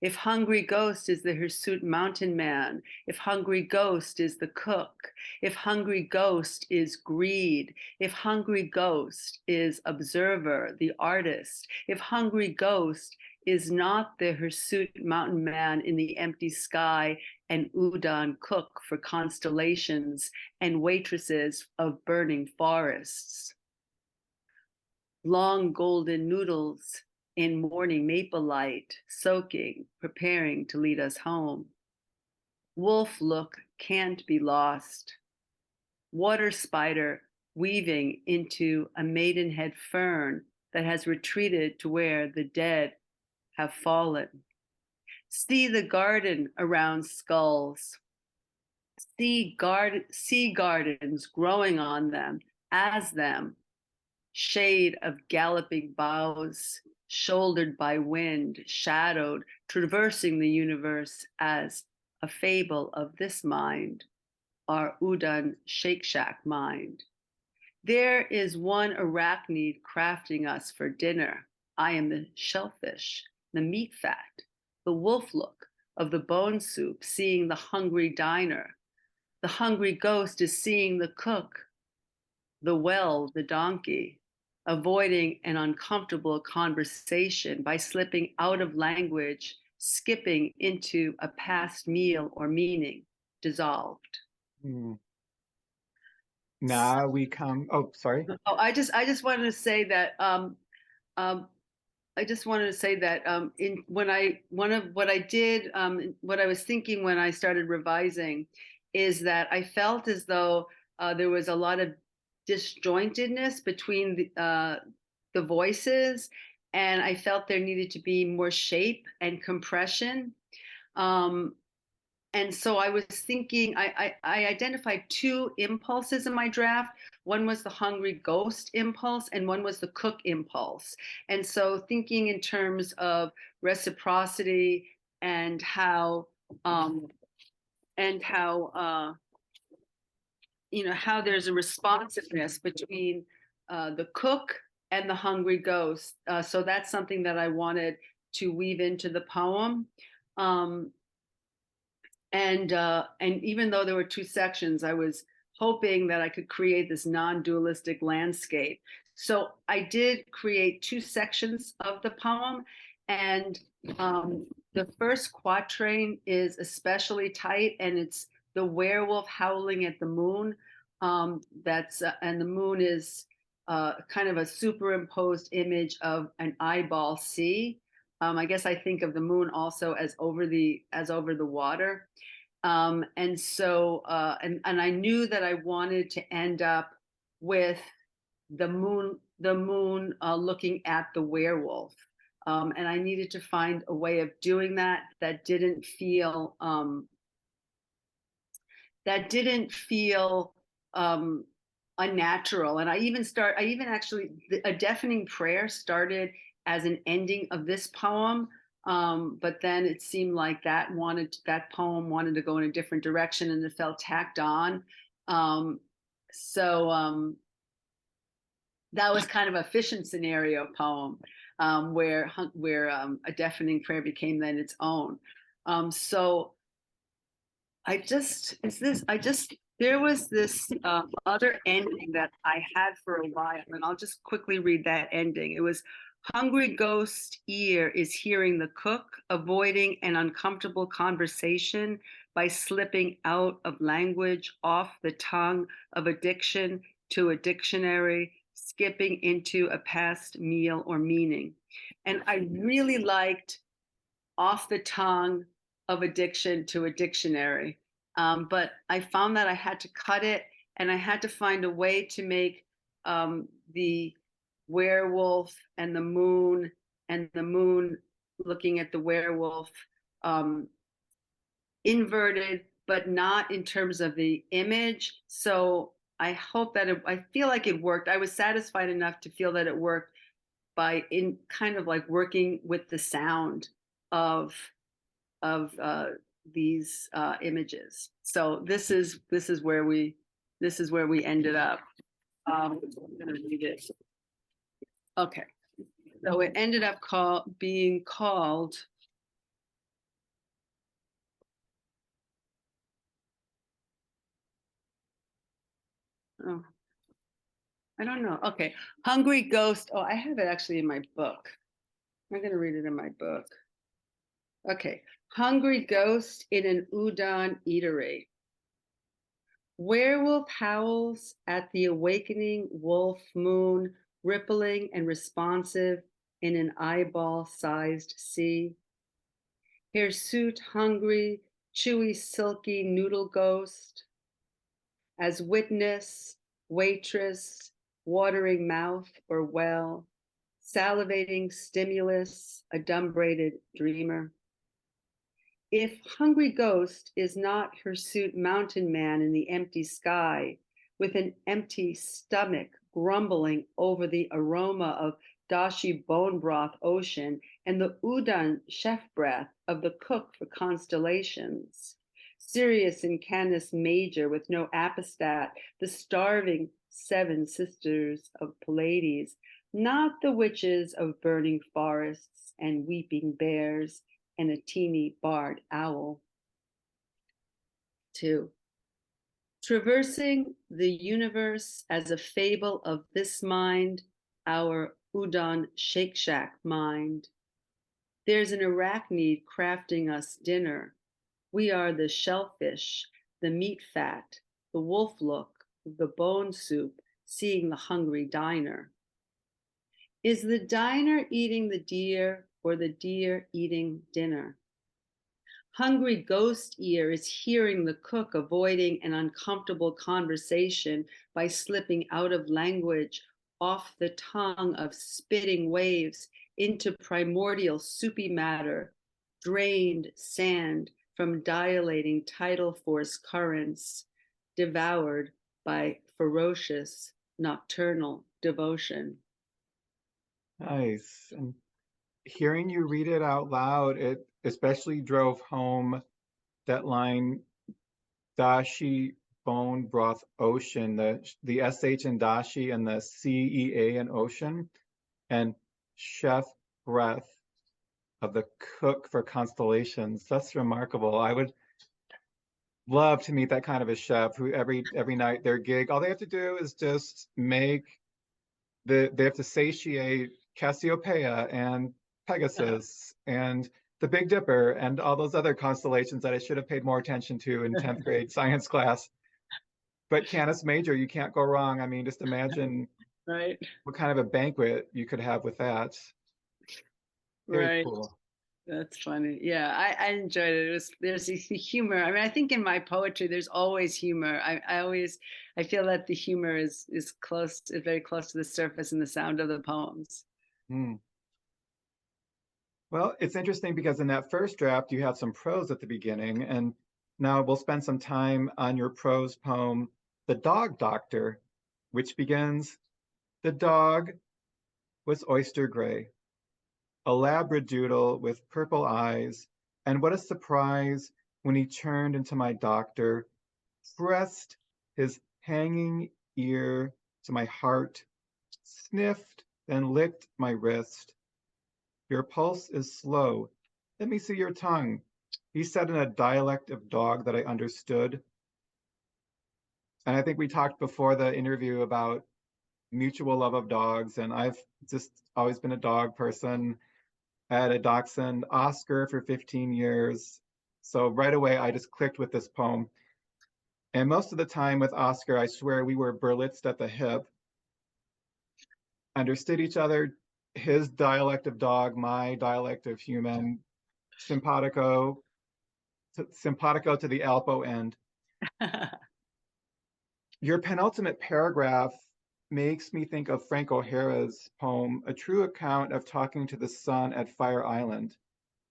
If Hungry Ghost is the hirsute mountain man, if Hungry Ghost is the cook, if Hungry Ghost is greed, if Hungry Ghost is observer, the artist, if Hungry Ghost is not the hirsute mountain man in the empty sky and udon cook for constellations and waitresses of burning forests. Long golden noodles in morning maple light, soaking, preparing to lead us home. Wolf look can't be lost. Water spider weaving into a maidenhead fern that has retreated to where the dead have fallen. See the garden around skulls. See gardens growing on them, as them, shade of galloping boughs, shouldered by wind, shadowed, traversing the universe as a fable of this mind, our udon Shake Shack mind. There is one arachnid crafting us for dinner. I am the shellfish, the meat fat, the wolf look, of the bone soup, seeing the hungry diner. The hungry ghost is seeing the cook, the well, the donkey, avoiding an uncomfortable conversation by slipping out of language, skipping into a past meal or meaning, dissolved. Mm. Now we come. Oh, sorry. Oh, I just wanted to say that um, I just wanted to say that in when I one of what I did what I was thinking when I started revising is that I felt as though there was a lot of disjointedness between the voices, and I felt there needed to be more shape and compression. Um, and so I was thinking, I identified two impulses in my draft. One was the hungry ghost impulse, and one was the cook impulse. And so thinking in terms of reciprocity and how um, and how how there's a responsiveness between the cook and the hungry ghost. So that's something that I wanted to weave into the poem. Um, and even though there were two sections, I was hoping that I could create this non-dualistic landscape. So I did create two sections of the poem, and the first quatrain is especially tight, and it's the werewolf howling at the moon. That's and the moon is kind of a superimposed image of an eyeball sea. I guess I think of the moon also as over the water. And I knew that I wanted to end up with the moon looking at the werewolf. And I needed to find a way of doing that didn't feel unnatural. And I even actually, a deafening prayer started as an ending of this poem. But then it seemed like that poem wanted to go in a different direction, and it felt tacked on. So that was kind of a fishing scenario poem, where a deafening prayer became then its own. So there was this other ending that I had for a while, and I'll just quickly read that ending. It was, hungry ghost ear is hearing the cook, avoiding an uncomfortable conversation by slipping out of language, off the tongue of addiction to a dictionary, skipping into a past meal or meaning. And I really liked off the tongue of addiction to a dictionary. But I found that I had to cut it, and I had to find a way to make the werewolf and the moon looking at the werewolf um, inverted, but not in terms of the image. So I feel like it worked. I was satisfied enough to feel that it worked by in kind of like working with the sound of these images. So this is where we ended up. I'm going to read it. Okay, so it ended up being called. Oh, I don't know. Okay, Hungry Ghost. Oh, I have it actually in my book. I'm going to read it in my book. Okay, Hungry Ghost in an udon eatery. Werewolf howls at the awakening wolf moon, rippling and responsive in an eyeball-sized sea. Hirsute hungry, chewy, silky noodle ghost. As witness, waitress, watering mouth or well, salivating stimulus, adumbrated dreamer. If hungry ghost is not hirsute mountain man in the empty sky, with an empty stomach grumbling over the aroma of dashi bone broth ocean and the udon chef breath of the cook for constellations, Sirius in Canis Major with no apostat, the starving seven sisters of Pleiades, not the witches of burning forests and weeping bears, and a teeny barred owl. 2. Traversing the universe as a fable of this mind, our udon Shake Shack mind. There's an arachnid crafting us dinner. We are the shellfish, the meat fat, the wolf look, the bone soup, seeing the hungry diner. Is the diner eating the deer or the deer eating dinner? Hungry ghost ear is hearing the cook avoiding an uncomfortable conversation by slipping out of language, off the tongue of spitting waves into primordial soupy matter, drained sand from dilating tidal force currents, devoured by ferocious nocturnal devotion. Nice. And hearing you read it out loud, it especially drove home that line, Dashi bone broth ocean, the SH in Dashi and the CEA in ocean, and chef breath of the cook for constellations. That's remarkable. I would love to meet that kind of a chef who every night their gig, all they have to do is just make they have to satiate Cassiopeia and Pegasus and the Big Dipper and all those other constellations that I should have paid more attention to in 10th grade science class. But Canis Major, you can't go wrong. I mean, just imagine Right, what kind of a banquet you could have with that. Very right. cool. That's funny. Yeah, I enjoyed it. There's the humor. I mean, I think in my poetry there's always humor. I feel that the humor is close, is very close to the surface in the sound of the poems. Hmm. Well, it's interesting because in that first draft, you have some prose at the beginning, and now we'll spend some time on your prose poem, The Dog Doctor, which begins, the dog was oyster gray, a labradoodle with purple eyes, and what a surprise when he turned into my doctor, pressed his hanging ear to my heart, sniffed, then licked my wrist. Your pulse is slow. Let me see your tongue. He said in a dialect of dog that I understood. And I think we talked before the interview about mutual love of dogs, and I've just always been a dog person. I had a dachshund, Oscar, for 15 years. So right away, I just clicked with this poem. And most of the time with Oscar, I swear we were Berlitzed at the hip, understood each other, his dialect of dog, my dialect of human, simpatico, simpatico to the Alpo end. Your penultimate paragraph makes me think of Frank O'Hara's poem, A True Account of Talking to the Sun at Fire Island.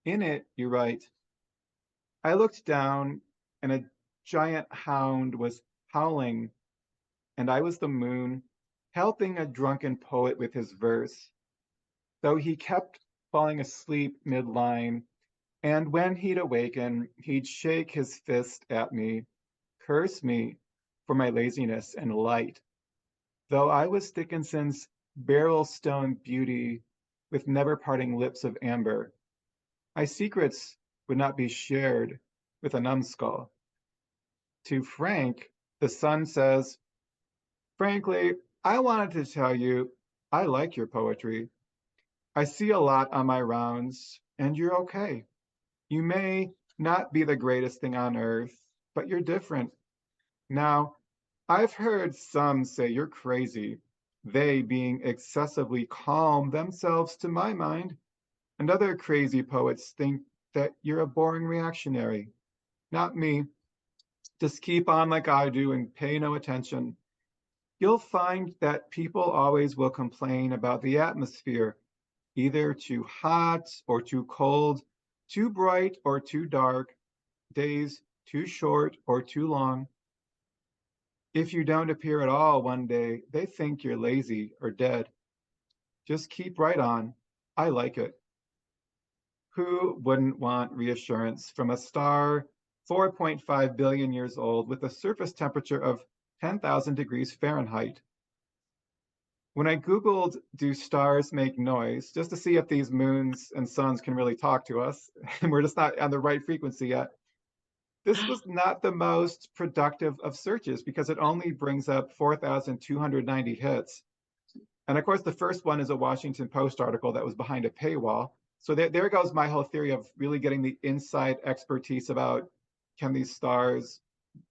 In it, you write, I looked down and a giant hound was howling, and I was the moon, helping a drunken poet with his verse, though he kept falling asleep mid-line, and when he'd awaken, he'd shake his fist at me, curse me for my laziness and light, though I was Dickinson's beryl stone beauty with never parting lips of amber. My secrets would not be shared with a numbskull. To Frank, the sun says, frankly, I wanted to tell you I like your poetry. I see a lot on my rounds, and you're okay. You may not be the greatest thing on earth, but you're different. Now, I've heard some say you're crazy, they being excessively calm themselves to my mind, and other crazy poets think that you're a boring reactionary. Not me. Just keep on like I do and pay no attention. You'll find that people always will complain about the atmosphere, either too hot or too cold, too bright or too dark, days too short or too long. If you don't appear at all one day, they think you're lazy or dead. Just keep right on. I like it. Who wouldn't want reassurance from a star 4.5 billion years old with a surface temperature of 10,000 degrees Fahrenheit? When I Googled, do stars make noise, just to see if these moons and suns can really talk to us, and we're just not on the right frequency yet, this was not the most productive of searches because it only brings up 4,290 hits. And of course, the first one is a Washington Post article that was behind a paywall. So there goes my whole theory of really getting the inside expertise about can these stars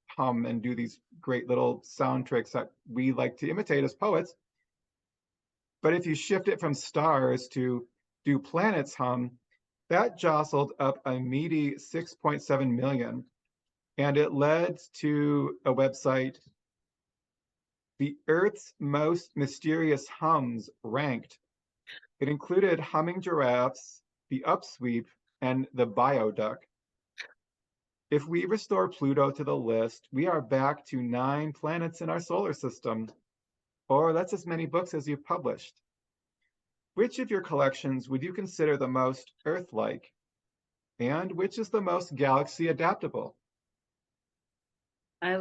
hum and do these great little sound tricks that we like to imitate as poets. But if you shift it from stars to do planets hum, that jostled up a meaty 6.7 million. And it led to a website, the Earth's most mysterious hums ranked. It included humming giraffes, the upsweep, and the bioduck. If we restore Pluto to the list, we are back to 9 planets in our solar system, or that's as many books as you've published. Which of your collections would you consider the most Earth-like? And which is the most galaxy adaptable? I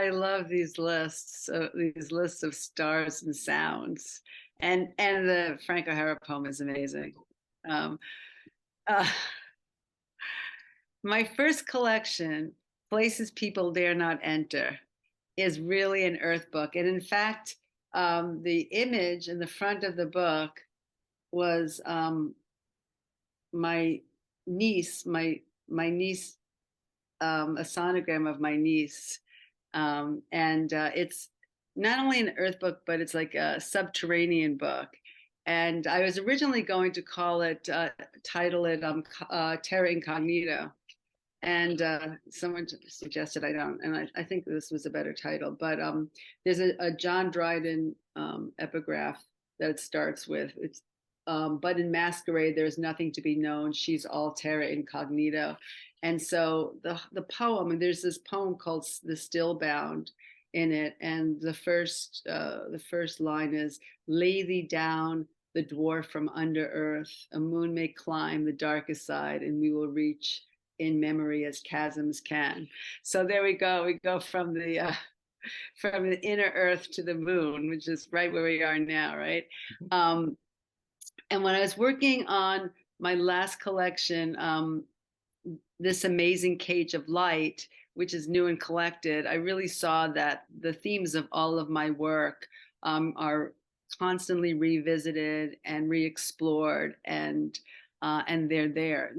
love these lists of stars and sounds, and the Frank O'Hara poem is amazing. Um, uh, my first collection, Places People Dare Not Enter, is really an Earth book, and in fact, the image in the front of the book was my niece, my niece, a sonogram of my niece. And it's not only an Earth book, but it's like a subterranean book. And I was originally going to title it Terra Incognito. And someone suggested I don't, and I think this was a better title. But there's a John Dryden epigraph that it starts with. It's but in masquerade, there's nothing to be known. She's all terra incognito. And so the poem, and there's this poem called "The Stillbound" in it, and the first line is, "Lay thee down, the dwarf from under earth. A moon may climb the darkest side, and we will reach in memory as chasms can." So there we go. We go from the inner earth to the moon, which is right where we are now, right? And when I was working on my last collection, This Amazing Cage of Light, which is new and collected, I really saw that the themes of all of my work are constantly revisited and re-explored, and they're there,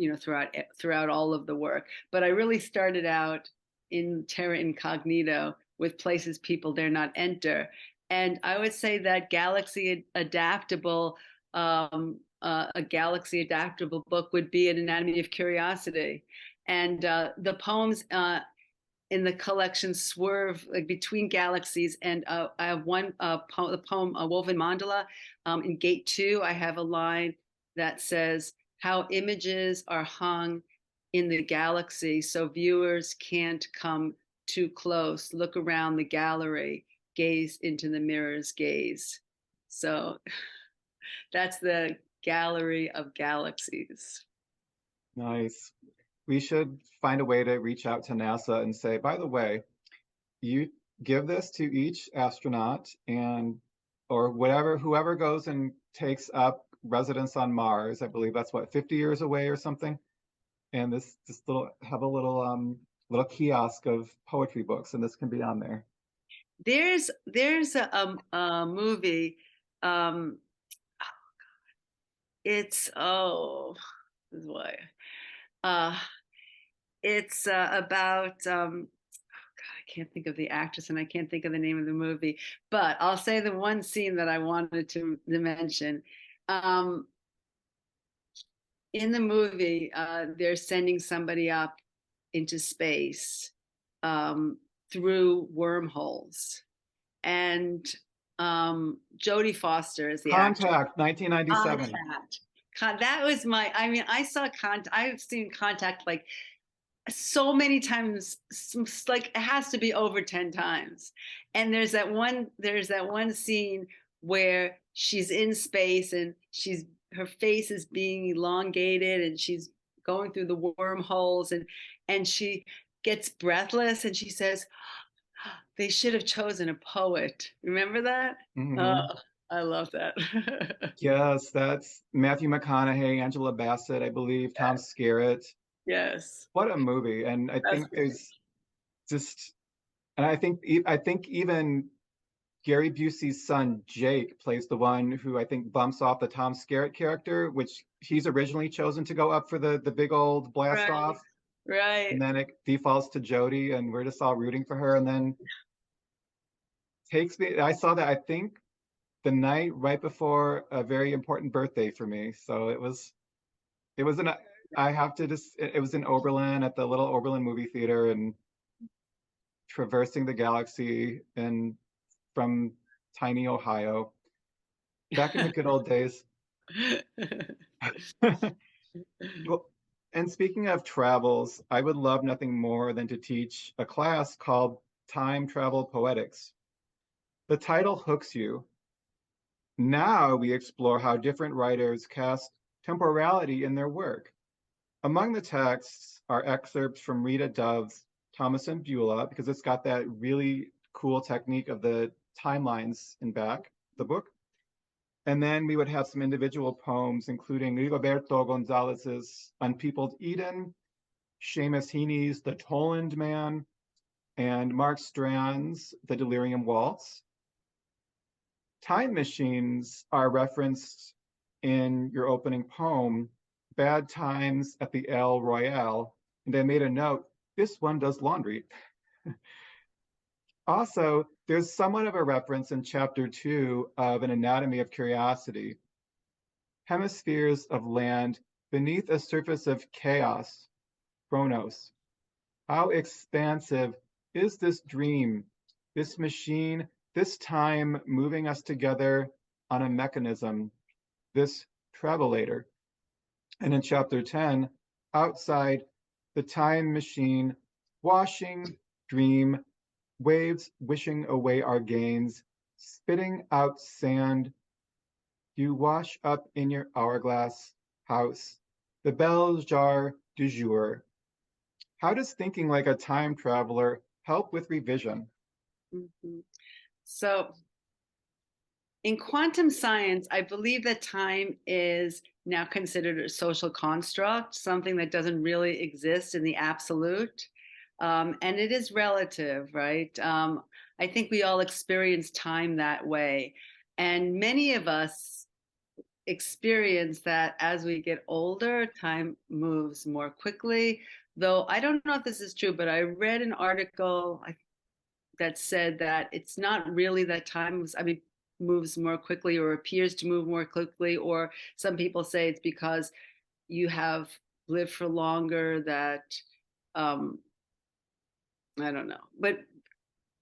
throughout all of the work. But I really started out in Terra Incognito with Places People Dare Not Enter, and I would say that a galaxy adaptable book would be an Anatomy of Curiosity. And the poems in the collection swerve like between galaxies. And I have the poem Woven Mandala. In Gate 2, I have a line that says, "How images are hung in the galaxy so viewers can't come too close. Look around the gallery, gaze into the mirror's gaze." So that's the gallery of galaxies. Nice. We should find a way to reach out to NASA and say, by the way, you give this to each astronaut or whoever goes and takes up residence on Mars. I believe that's what, 50 years away or something. And this have a little kiosk of poetry books, and this can be on there. There's a movie. It's this is why. It's about God, I can't think of the actress and I can't think of the name of the movie, but I'll say the one scene that I wanted to mention. In the movie, they're sending somebody up into space through wormholes, and Jodie Foster is the actress. Contact, 1997. That was I've seen Contact like so many times, like it has to be over 10 times. And there's that one scene where she's in space and her face is being elongated and she's going through the wormholes, and she gets breathless and she says, "They should have chosen a poet." Remember that? Mm-hmm. I love that. Yes, that's Matthew McConaughey, Angela Bassett, I believe, Tom Skerritt. Yes, What a movie! And I that's think there's just, and I think even Gary Busey's son Jake plays the one who I think bumps off the Tom Skerritt character, which he's originally chosen to go up for the big old blast right, off, and right. then it defaults to Jodie, and we're just all rooting for her, and then takes me. I saw that I think the night right before a very important birthday for me, so it was an. I have to just. It was in Oberlin at the little Oberlin movie theater, and traversing the galaxy and from tiny Ohio back in the good old days. Well, and speaking of travels, I would love nothing more than to teach a class called Time Travel Poetics. The title hooks you. Now we explore how different writers cast temporality in their work. Among the texts are excerpts from Rita Dove's Thomas and Beulah, because it's got that really cool technique of the timelines in back, the book. And then we would have some individual poems, including Rigoberto Gonzalez's Unpeopled Eden, Seamus Heaney's The Toland Man, and Mark Strand's The Delirium Waltz. Time machines are referenced in your opening poem, Bad Times at the El Royale, and I made a note, this one does laundry. Also, there's somewhat of a reference in chapter 2 of An Anatomy of Curiosity. Hemispheres of land beneath a surface of chaos, chronos. How expansive is this dream, this machine, this time moving us together on a mechanism, this travelator? And in chapter 10, outside the time machine, washing dream, waves wishing away our gains, spitting out sand, you wash up in your hourglass house, the bell jar du jour. How does thinking like a time traveler help with revision? Mhm. So in quantum science, I believe that time is now considered a social construct, something that doesn't really exist in the absolute. And it is relative, right? I think we all experience time that way. And many of us experience that as we get older, time moves more quickly. Though I don't know if this is true, but I read an article that said that it's not really that time moves, I mean, moves more quickly or appears to move more quickly, or some people say it's because you have lived for longer that um, I don't know. But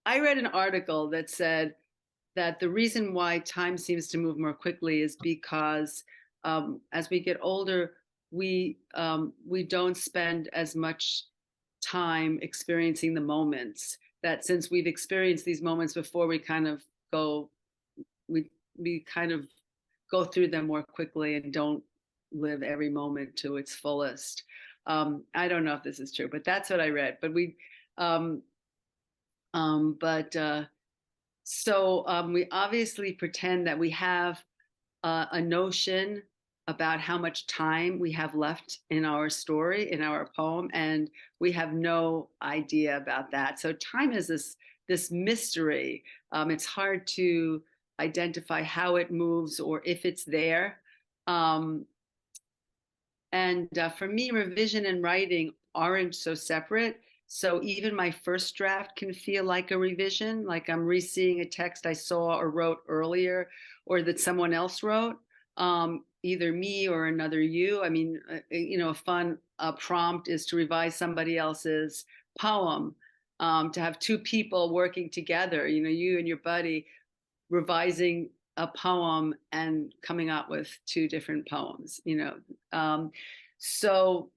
I read an article that said that the reason why time seems to move more quickly is because as we get older, we don't spend as much time experiencing the moments. That since we've experienced these moments before, we kind of go we we kind of go through them more quickly and don't live every moment to its fullest. I don't know if this is true, but that's what I read. But um, but we obviously pretend that we have a notion about how much time we have left in our story, in our poem, and we have no idea about that. So time is this mystery. It's hard to identify how it moves or if it's there. Um, and for me, revision and writing aren't so separate. So even my first draft can feel like a revision, like I'm re-seeing a text I saw or wrote earlier, or that someone else wrote, either me or another you. I mean, a fun prompt is to revise somebody else's poem, to have two people working together, you and your buddy revising a poem and coming up with two different poems. So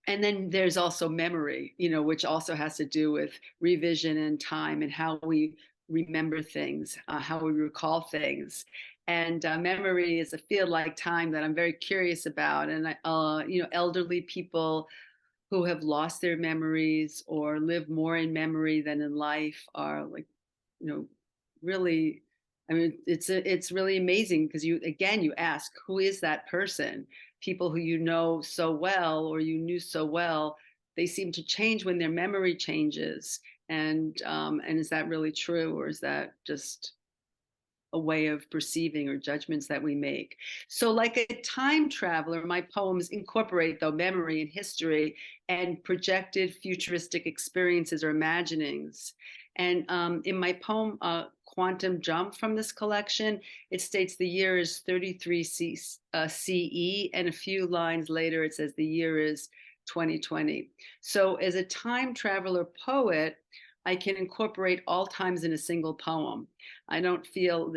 and then there's also memory, which also has to do with revision and time and how we remember things, how we recall things. And memory is a field like time that I'm very curious about. And elderly people who have lost their memories or live more in memory than in life are like, really I mean, it's really amazing because you ask, who is that person? People who you know so well or you knew so well, they seem to change when their memory changes. And is that really true, or is that just a way of perceiving or judgments that we make? So, like a time traveler, my poems incorporate, though, memory and history and projected futuristic experiences or imaginings. And in my poem, Quantum Jump, from this collection, it states the year is 33 CE, and a few lines later it says the year is 2020. So, as a time traveler poet, I can incorporate all times in a single poem. I don't feel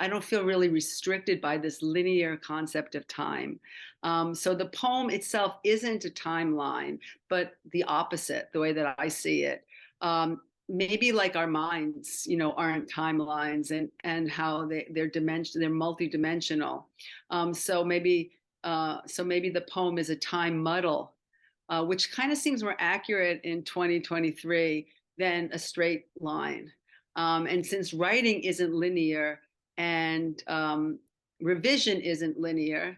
I don't feel really restricted by this linear concept of time. So the poem itself isn't a timeline, but the opposite, the way that I see it. Maybe like our minds, aren't timelines, and how they're multidimensional. So maybe the poem is a time muddle, which kind of seems more accurate in 2023 than a straight line. And since writing isn't linear and revision isn't linear,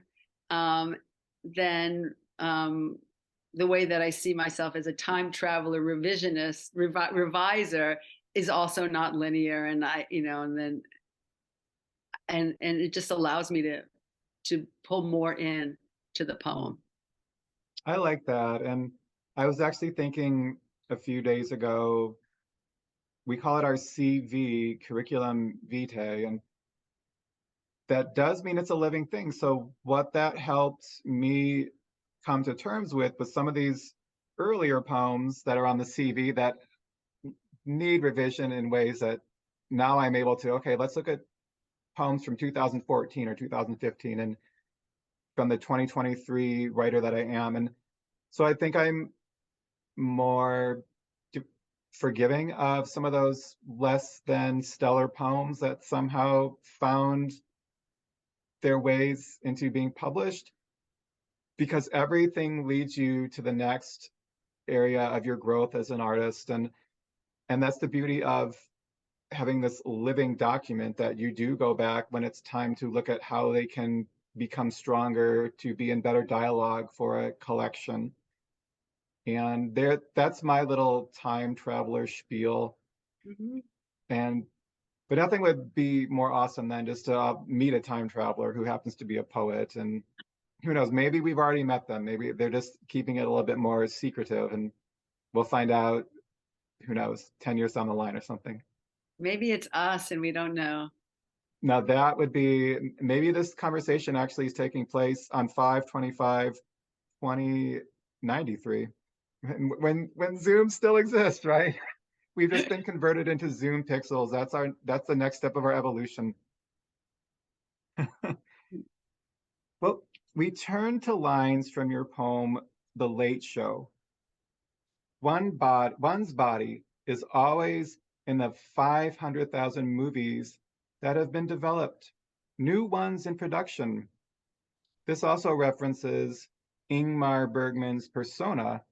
then the way that I see myself as a time traveler, revisionist, reviser is also not linear. And and it just allows me to pull more in to the poem. I like that. And I was actually thinking a few days ago, we call it our CV, curriculum vitae, and that does mean it's a living thing. So what that helped me come to terms with was some of these earlier poems that are on the CV that need revision in ways that now I'm able to, okay, let's look at poems from 2014 or 2015 and from the 2023 writer that I am. And so I think I'm more forgiving of some of those less than stellar poems that somehow found their ways into being published, because everything leads you to the next area of your growth as an artist. And that's the beauty of having this living document, that you do go back when it's time to look at how they can become stronger, to be in better dialogue for a collection. And that's my little time traveler spiel. Mm-hmm. And but nothing would be more awesome than just to meet a time traveler who happens to be a poet. And who knows, maybe we've already met them. Maybe they're just keeping it a little bit more secretive, and we'll find out, who knows, 10 years down the line or something. Maybe it's us and we don't know. Now that would be, maybe this conversation actually is taking place on 5/25/2093, when Zoom still exists, right? We've just been converted into Zoom pixels. That's the next step of our evolution. Well, we turn to lines from your poem, The Late Show. One's body is always in the 500,000 movies that have been developed, new ones in production. This also references Ingmar Bergman's persona.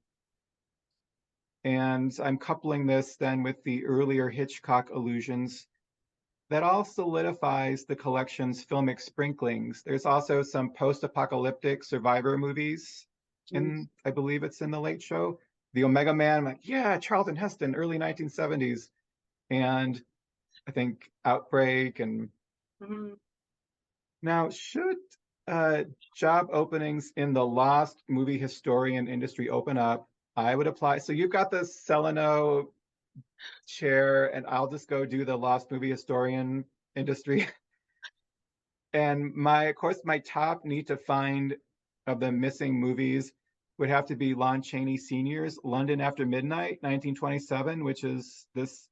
And I'm coupling this then with the earlier Hitchcock allusions that all solidifies the collection's filmic sprinklings. There's also some post-apocalyptic survivor movies I believe it's in The Late Show. The Omega Man, I'm like, yeah, Charlton Heston, early 1970s. And I think Outbreak. And Mm-hmm. now, should job openings in the lost movie historian industry open up, I would apply. So you've got the Celano chair, and I'll just go do the lost movie historian industry. And of course, my top need to find of the missing movies would have to be Lon Chaney Sr.'s London After Midnight, 1927, which is this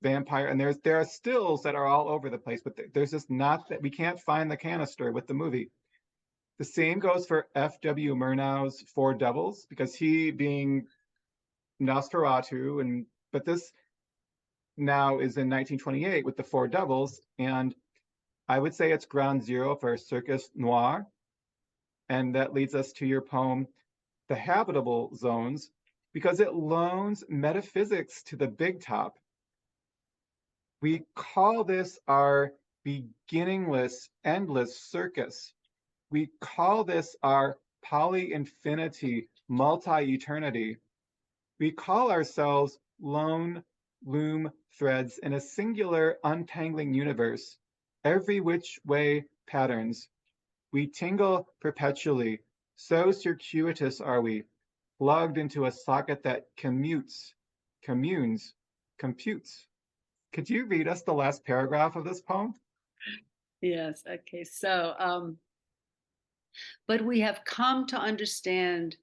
vampire. And there are stills that are all over the place, but there's just not that, we can't find the canister with the movie. The same goes for F.W. Murnau's Four Devils, because he being Nosferatu, but this now is in 1928 with the Four Devils, and I would say it's ground zero for circus noir. And that leads us to your poem, The Habitable Zones, because it loans metaphysics to the big top. We call this our beginningless, endless circus. We call this our poly-infinity, multi-eternity. We call ourselves lone loom threads in a singular untangling universe, every which way patterns. We tingle perpetually, so circuitous are we, plugged into a socket that commutes, communes, computes. Could you read us the last paragraph of this poem? Yes. Okay. So, but we have come to understand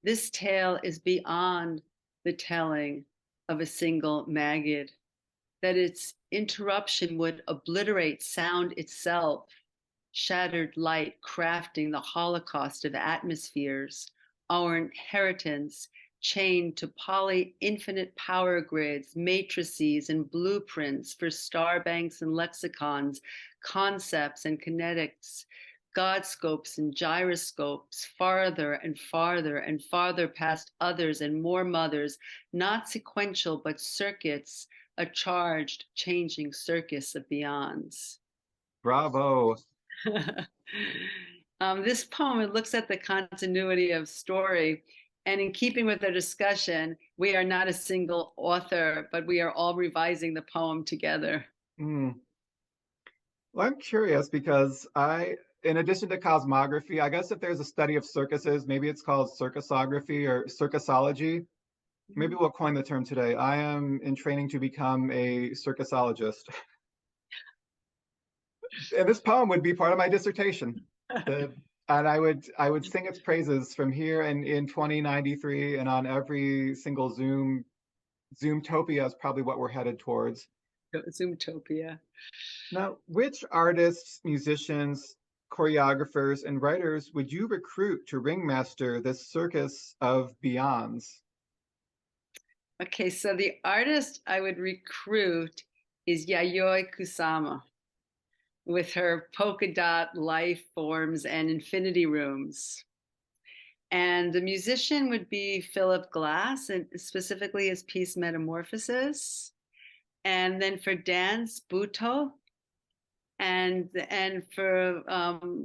this tale is beyond the telling of a single maggot, that its interruption would obliterate sound itself, shattered light crafting the holocaust of atmospheres, our inheritance chained to poly-infinite power grids, matrices, and blueprints for star banks and lexicons, concepts and kinetics, godscopes and gyroscopes, farther and farther and farther past others and more mothers, not sequential but circuits, a charged, changing circus of beyonds. Bravo. This poem, it looks at the continuity of story. And in keeping with our discussion, we are not a single author, but we are all revising the poem together. Mm. Well, I'm curious because in addition to cosmography, I guess if there's a study of circuses, maybe it's called circusography or circusology. Maybe we'll coin the term today. I am in training to become a circusologist. And this poem would be part of my dissertation. The, and I would sing its praises from here and in 2093 and on every single Zoomtopia is probably what we're headed towards. Zoomtopia. Now, which artists, musicians, choreographers, and writers would you recruit to ringmaster this circus of beyonds? Okay, so the artist I would recruit is Yayoi Kusama with her polka dot life forms and infinity rooms. And the musician would be Philip Glass, and specifically his piece Metamorphosis. And then for dance, Buto. And for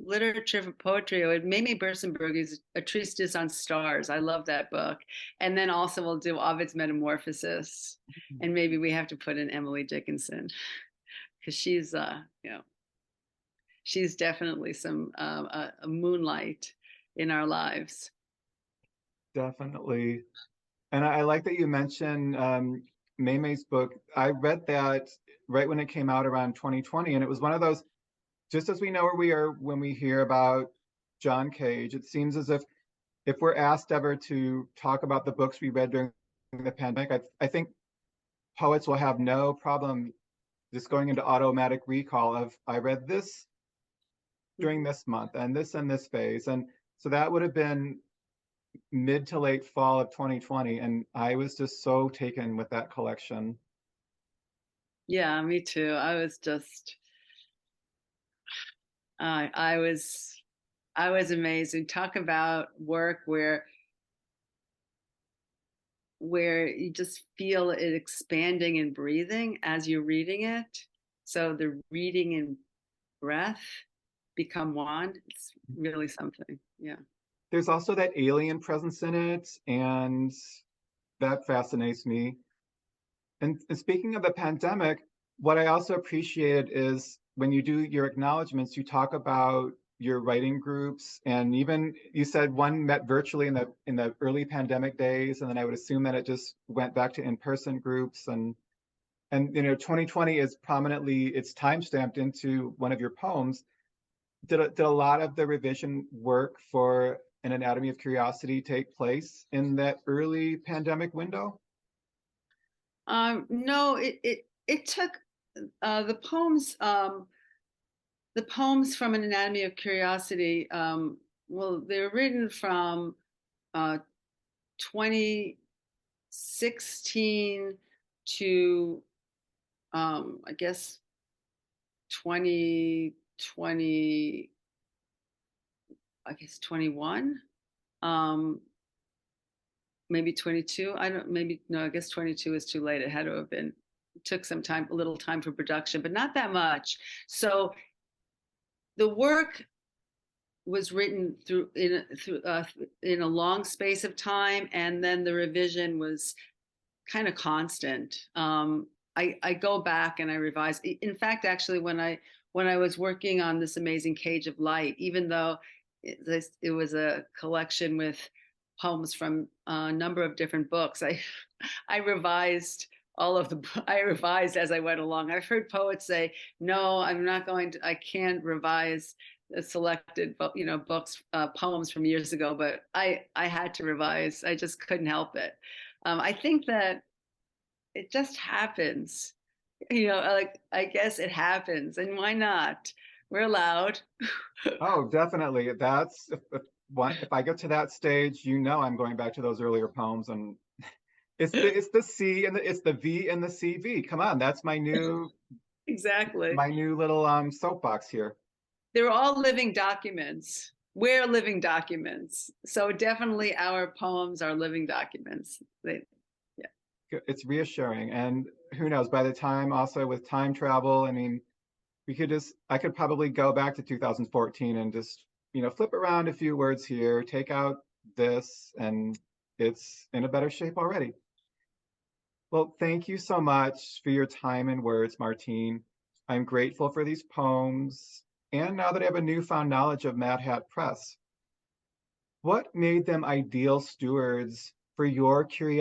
literature, for poetry, it would Mimi Bersenberg's A Treatise on Stars. I love that book. And then also we'll do Ovid's Metamorphosis. And maybe we have to put in Emily Dickinson because she's, she's definitely some a moonlight in our lives. Definitely. And I like that you mentioned May's book. I read that right when it came out around 2020, and it was one of those, just as we know where we are when we hear about John Cage, it seems as if we're asked ever to talk about the books we read during the pandemic, I think poets will have no problem just going into automatic recall of I read this during this month and this phase. And so that would have been mid to late fall of 2020. And I was just so taken with that collection. Yeah, me too. I was just, I was, I was amazing. Talk about work where you just feel it expanding and breathing as you're reading it. So the reading and breath become one. It's really something. Yeah. There's also that alien presence in it, and that fascinates me. And speaking of the pandemic, what I also appreciated is when you do your acknowledgments, you talk about your writing groups, and even you said one met virtually in the early pandemic days, and then I would assume that it just went back to in-person groups, and 2020 is prominently it's time stamped into one of your poems. Did a lot of the revision work for an Anatomy of Curiosity take place in that early pandemic window? No, it took the poems from an Anatomy of Curiosity. Well, they were written from 2016 to I guess 2020, I guess 21, maybe 22. I don't, maybe, no, I guess 22 is too late. It had to have been took some time, a little time for production, but not that much. So the work was written in a long space of time, and then the revision was kind of constant. I go back and I revise. In fact, actually, when I was working on This Amazing Cage of Light, even though it was a collection with poems from a number of different books, I revised I revised as I went along. I've heard poets say, "No, I can't revise the selected, books, poems from years ago," but I had to revise. I just couldn't help it. I think that it just happens. Like, I guess it happens, and why not? We're allowed. Oh, definitely. That's if I get to that stage, I'm going back to those earlier poems, and it's the C and it's the V and the CV. Come on, that's Exactly. my new little soapbox here. They're all living documents. We're living documents. So definitely our poems are living documents. Yeah. It's reassuring, and who knows? By the time also with time travel, I mean, I could probably go back to 2014 and just flip around a few words here, take out this, and it's in a better shape already. Well, thank you so much for your time and words, Martine. I'm grateful for these poems, and now that I have a newfound knowledge of Mad Hat Press, what made them ideal stewards for your curiosity?